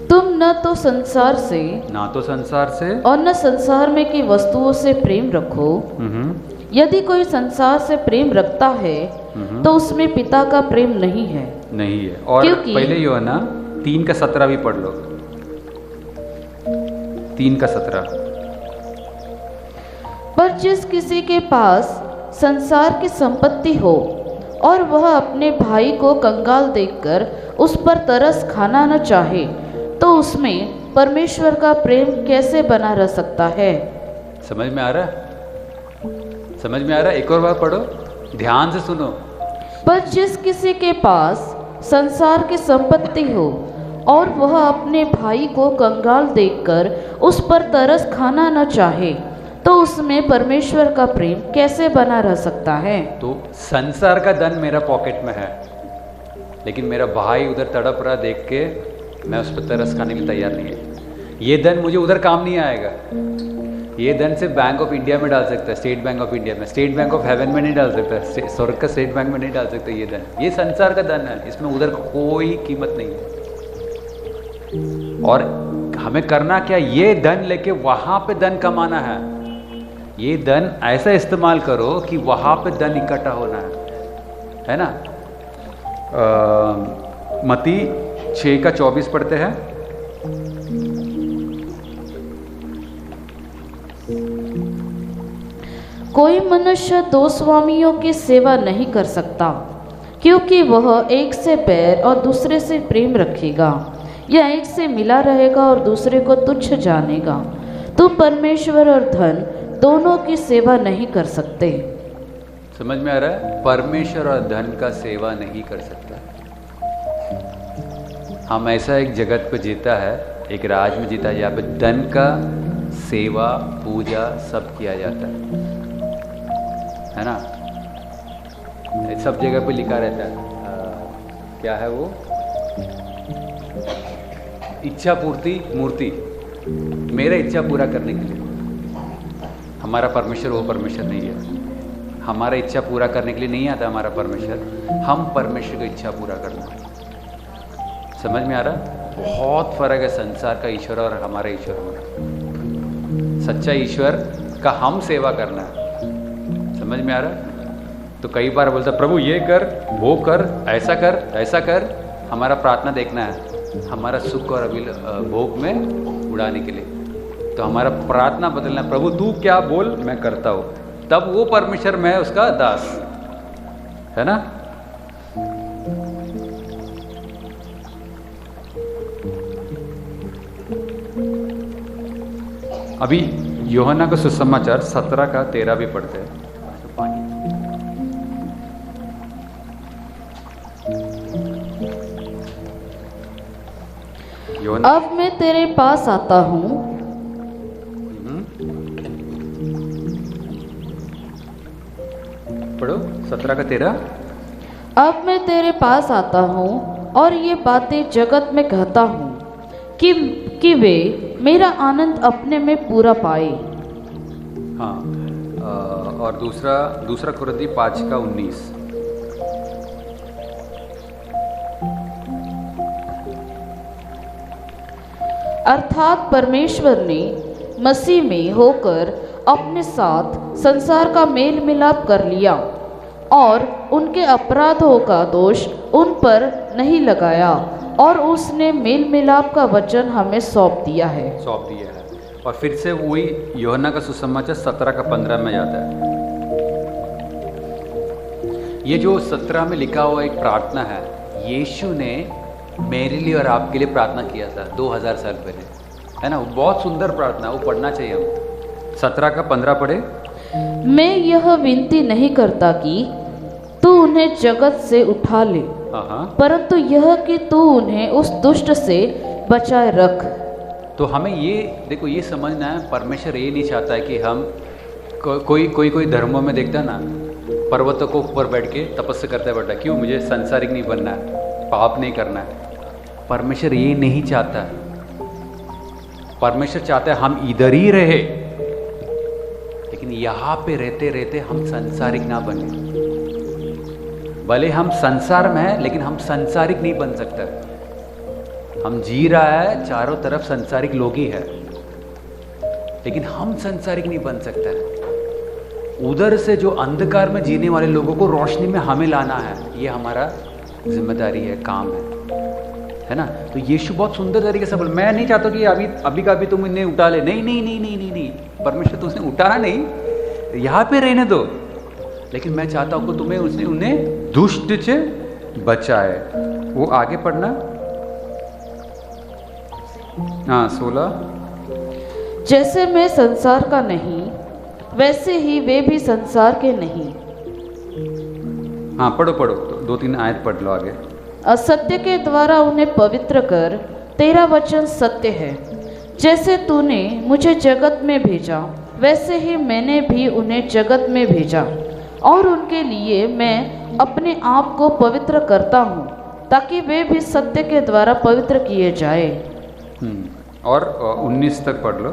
तुम न तो संसार से और न संसार में की वस्तुओं से प्रेम रखो। यदि कोई संसार से प्रेम रखता है तो उसमें पिता का प्रेम नहीं है। और पहले यूहन्ना 3 का 17 भी पढ़ लो। 3 का 17। पर जिस किसी के पास संसार की संपत्ति हो और वह अपने भाई को कंगाल देखकर उस पर तरस खाना न चाहे, तो उसमें परमेश्वर का प्रेम कैसे बना रह सकता है? समझ में आ रहा है? एक और बार पढ़ो, ध्यान से सुनो। पर जिस किसी के पास संसार की संपत्ति हो और वह अपने भाई को कंगाल देखकर उस पर तरस खाना न चाहे, तो उसमें परमेश्वर का प्रेम कैसे बना रह सकता है? तो संसार का धन मेरा पॉकेट में है, लेकिन मेरा भाई उधर तड़प रहा देख के मैं उस पर तरस खाने के लिए तैयार नहीं है। ये धन मुझे उधर काम नहीं आएगा। ये धन सिर्फ बैंक ऑफ इंडिया में डाल सकता है, स्टेट बैंक ऑफ इंडिया में, स्टेट बैंक ऑफ हेवन में नहीं डाल सकता, स्वर्ग का स्टेट बैंक में नहीं डाल सकता। ये धन, ये संसार का धन है, इसमें उधर कोई कीमत नहीं है। और हमें करना क्या, ये धन लेके वहां पे धन कमाना है। ये धन ऐसा इस्तेमाल करो कि वहां पे धन इकट्ठा होना है ना। मत्ती 6 का 24 पढ़ते हैं। कोई मनुष्य 2 स्वामियों की सेवा नहीं कर सकता, क्योंकि वह एक से बैर और दूसरे से प्रेम रखेगा, या एक से मिला रहेगा और दूसरे को तुच्छ जानेगा। तुम परमेश्वर और धन दोनों की सेवा नहीं कर सकते। समझ में आ रहा है? परमेश्वर और धन का सेवा नहीं कर सकता। हम ऐसा एक जगत पे जीता है, एक राज में जीता है जहाँ पे धन का सेवा पूजा सब किया जाता है ना। सब जगह पे लिखा रहता है क्या है वो, इच्छा पूर्ति मूर्ति, मेरा इच्छा पूरा करने के लिए। हमारा परमेश्वर वो परमेश्वर नहीं है। हमारा इच्छा पूरा करने के लिए नहीं आता हमारा परमेश्वर, हम परमेश्वर की इच्छा पूरा करना। समझ में आ रहा? बहुत फर्क है संसार का ईश्वर और हमारा ईश्वर में। सच्चा ईश्वर का हम सेवा करना है। समझ में आ रहा? तो कई बार बोलता प्रभु ये कर, वो कर, ऐसा कर। हमारा प्रार्थना देखना है, हमारा सुख और भोग में उड़ाने के लिए। तो हमारा प्रार्थना बदलना, प्रभु तू क्या बोल मैं करता हूँ, तब वो परमेश्वर मैं उसका दास, है ना। अभी यूहन्ना का सुसमाचार 17 का 13 भी पढ़ते हैं। अब मैं तेरे पास आता हूँ, पढ़ो 17 का 13। अब मैं तेरे पास आता हूँ और ये बातें जगत में कहता हूँ कि वे मेरा आनंद अपने में पूरा पाए। हाँ, और दूसरा कुरिन्थी 5 का 19। अर्थात परमेश्वर ने मसीह में होकर अपने साथ संसार का मेल मिलाप कर लिया और उनके अपराधों का दोष उन पर नहीं लगाया, और उसने मेल मिलाप का वचन हमें सौंप दिया है। और फिर से वही यूहन्ना का सुसमाचार 17 का 15 में जाता है। ये जो 17 में लिखा हुआ एक प्रार्थना है, यीशु ने मेरे लिए और आपके लिए प्रार्थना किया था 2000 साल पहले, है ना। वो बहुत सुंदर प्रार्थना, वो पढ़ना चाहिए हम। 17 का 15 पढ़े। मैं यह विनती नहीं करता कि तू उन्हें जगत से उठा ले, परंतु यह कि तू उन्हें उस दुष्ट से बचाए रख। तो हमें ये देखो, ये समझना है, परमेश्वर ये नहीं चाहता है कि हम कोई धर्मों में देखता ना, पर्वतों को ऊपर बैठ के तपस्या करता बैठा, क्यों, मुझे संसारिक नहीं बनना है, पाप नहीं करना है। परमेश्वर ये नहीं चाहता है। परमेश्वर चाहता है हम इधर ही रहे, लेकिन यहाँ पे रहते रहते हम संसारिक ना बने। भले हम संसार में हैं लेकिन हम संसारिक नहीं बन सकते। हम जी रहा है चारों तरफ संसारिक लोग ही है, लेकिन हम संसारिक नहीं बन सकते। उधर से जो अंधकार में जीने वाले लोगों को रोशनी में हमें लाना है, ये हमारा जिम्मेदारी है, काम है ना। तो यीशु बहुत सुंदर तरीके से बोल, मैं नहीं चाहता कि अभी का अभी तुम इन्हें उठा ले, नहीं नहीं नहीं नहीं नहीं नहीं, परमेश्वर तो उसने उठाना नहीं, यहाँ पे रहने दो, लेकिन मैं चाहता हूँ कि तुम्हें उसने उन्हें दुष्ट से बचाए। वो आगे पढ़ना, हाँ 16। जैसे मैं संसार का नहीं, वैसे ही वे भी संसार के नहीं। हाँ पढ़ो पढ़ो, तो 2-3 आयत पढ़ लो आगे। असत्य के द्वारा उन्हें पवित्र कर, तेरा वचन सत्य है। जैसे तूने मुझे जगत में भेजा, वैसे ही मैंने भी उन्हें जगत में भेजा, और उनके लिए मैं अपने आप को पवित्र करता हूँ, ताकि वे भी सत्य के द्वारा पवित्र किए जाए। और 19 तक पढ़ लो।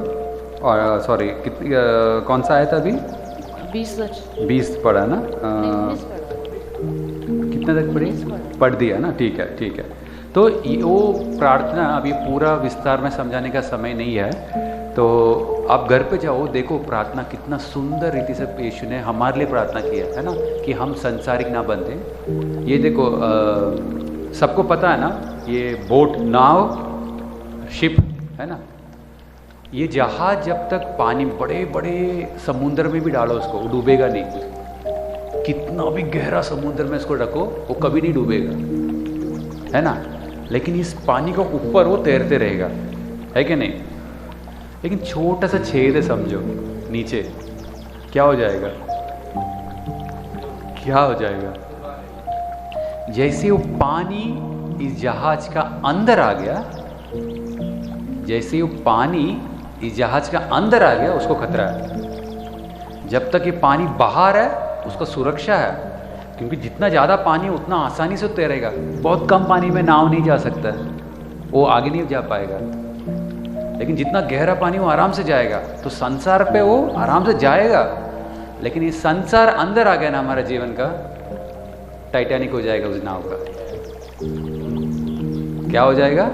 और सॉरी कितनी कौन सा आया था अभी? 20 पढ़ा ना? कितने तक पढ़ी? पढ़ दिया ना, ठीक है ठीक है। तो वो प्रार्थना अभी पूरा विस्तार में समझाने का समय नहीं है, तो आप घर पे जाओ, देखो प्रार्थना कितना सुंदर रीति से यीशु ने हमारे लिए प्रार्थना किया है ना, कि हम संसारिक ना बंधे। ये देखो सबको पता है ना, ये बोट, नाव, शिप है ना, ये जहाज जब तक पानी बड़े बड़े समुद्र में भी डालो उसको, वो डूबेगा नहीं। कितना भी गहरा समुद्र में इसको रखो, वो कभी नहीं डूबेगा, है ना। लेकिन इस पानी के ऊपर वो तैरते रहेगा, है कि नहीं। लेकिन छोटा सा छेद है समझो नीचे, क्या हो जाएगा? क्या हो जाएगा? जैसे वो पानी इस जहाज का अंदर आ गया, जैसे वो पानी इस जहाज का अंदर आ गया, उसको खतरा है। जब तक ये पानी बाहर है उसको सुरक्षा है, क्योंकि जितना ज़्यादा पानी उतना आसानी से तैरेगा। बहुत कम पानी में नाव नहीं जा सकता, वो आगे नहीं जा पाएगा। लेकिन जितना गहरा पानी वो आराम से जाएगा, तो संसार पे वो आराम से जाएगा। लेकिन ये संसार अंदर आ गया ना हमारे जीवन का, टाइटैनिक हो जाएगा उस नाव का। क्या हो जाएगा?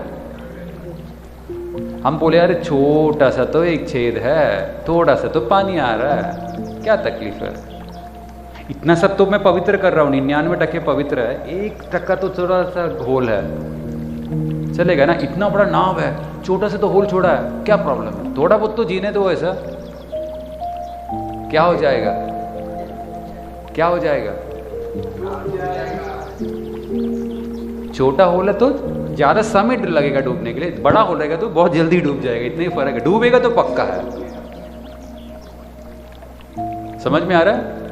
हम बोले यार छोटा सा तो एक छेद है, थोड़ा सा तो पानी आ रहा है, क्या तकलीफ है। इतना सब तो मैं पवित्र कर रहा हूँ, 99% पवित्र है, 1% तो थोड़ा सा घोल है, चलेगा ना। इतना बड़ा नाव है, छोटा सा तो होल छोड़ा है, क्या प्रॉब्लम है? थोड़ा बहुत तो जीने दो ऐसा, क्या हो जाएगा? क्या हो जाएगा? छोटा होल है तो ज़्यादा समय लगेगा डूबने के लिए, बड़ा हो रहेगा तो बहुत जल्दी डूब जाएगा, इतना ही फर्क है। डूबेगा तो पक्का है। समझ में आ रहा है?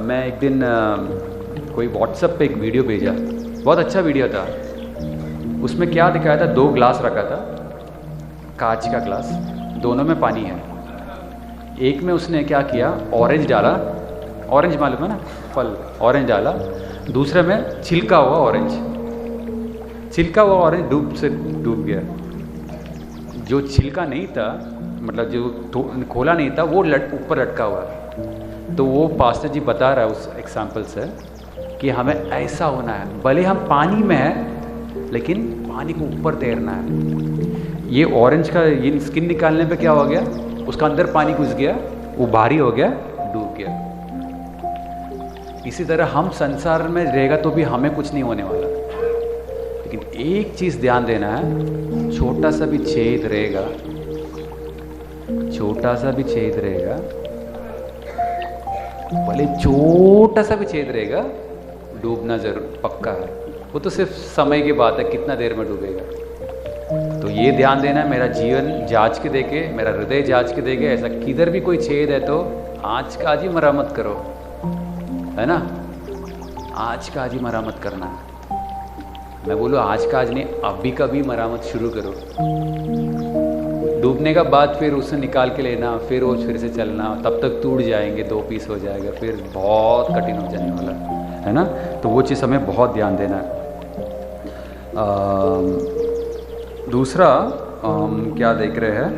मैं एक दिन कोई व्हाट्सएप पे एक वीडियो भेजा, बहुत अच्छा वीडियो था। उसमें क्या दिखाया था, 2 ग्लास रखा था, कांच का ग्लास, दोनों में पानी है। एक में उसने क्या किया, ऑरेंज डाला, ऑरेंज मालूम है ना फल, ऑरेंज डाला। दूसरे में छिलका हुआ ऑरेंज, छिलका हुआ ऑरेंज डूब गया। जो छिलका नहीं था, मतलब जो खोला नहीं था, वो ऊपर लटका हुआ। तो वो पास्टर जी बता रहा है उस एग्जाम्पल से कि हमें ऐसा होना है, भले हम पानी में हैं लेकिन पानी को ऊपर तैरना है। ये ऑरेंज का ये स्किन निकालने पे क्या हो गया, उसका अंदर पानी घुस गया, वो भारी हो गया, डूब गया। इसी तरह हम संसार में रहेगा तो भी हमें कुछ नहीं होने वाला। लेकिन एक चीज़ ध्यान देना है, छोटा सा भी छेद रहेगा, छोटा सा भी छेद रहेगा, भले छोटा सा भी छेद रहेगा, डूबना जरूर पक्का है। वो तो सिर्फ समय की बात है, कितना देर में डूबेगा। तो ये ध्यान देना है, मेरा जीवन जांच के देके, मेरा हृदय जांच के देके, ऐसा किधर भी कोई छेद है तो आज का आज ही मरम्मत करो, है ना। आज का आज ही मरम्मत करना है। मैं बोलूँ आज का आज नहीं, अभी का भी मरम्मत शुरू करो। डूबने का बाद फिर उसे निकाल के लेना, फिर वो फिर से चलना, तब तक टूट जाएंगे, 2 पीस हो जाएगा, फिर बहुत कठिन हो जाने वाला है ना। तो वो चीज़ हमें बहुत ध्यान देना है। दूसरा हम क्या देख रहे हैं?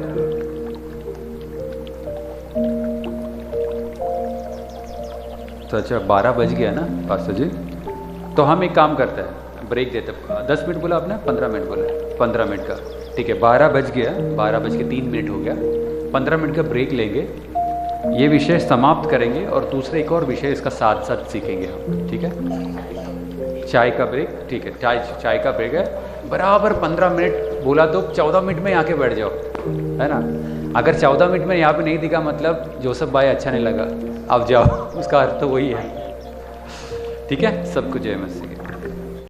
तो अच्छा 12 बज गया ना पास्टर जी, तो हम एक काम करते हैं, ब्रेक देते हैं। 10 मिनट बोला आपने, 15 मिनट बोला? 15 मिनट का, ठीक है। 12 बज गया, 12:03 हो गया। 15 मिनट का ब्रेक लेंगे, ये विषय समाप्त करेंगे और दूसरे एक और विषय इसका साथ साथ सीखेंगे हम, ठीक है। चाय का ब्रेक, ठीक है, चाय का ब्रेक है। बराबर 15 मिनट बोला तो 14 मिनट में आके बैठ जाओ, है ना। अगर 14 मिनट में यहाँ पे नहीं दिखा मतलब जोसेफ भाई अच्छा नहीं लगा, अब जाओ, उसका अर्थ तो वही है, ठीक है। सबको जय मसीह।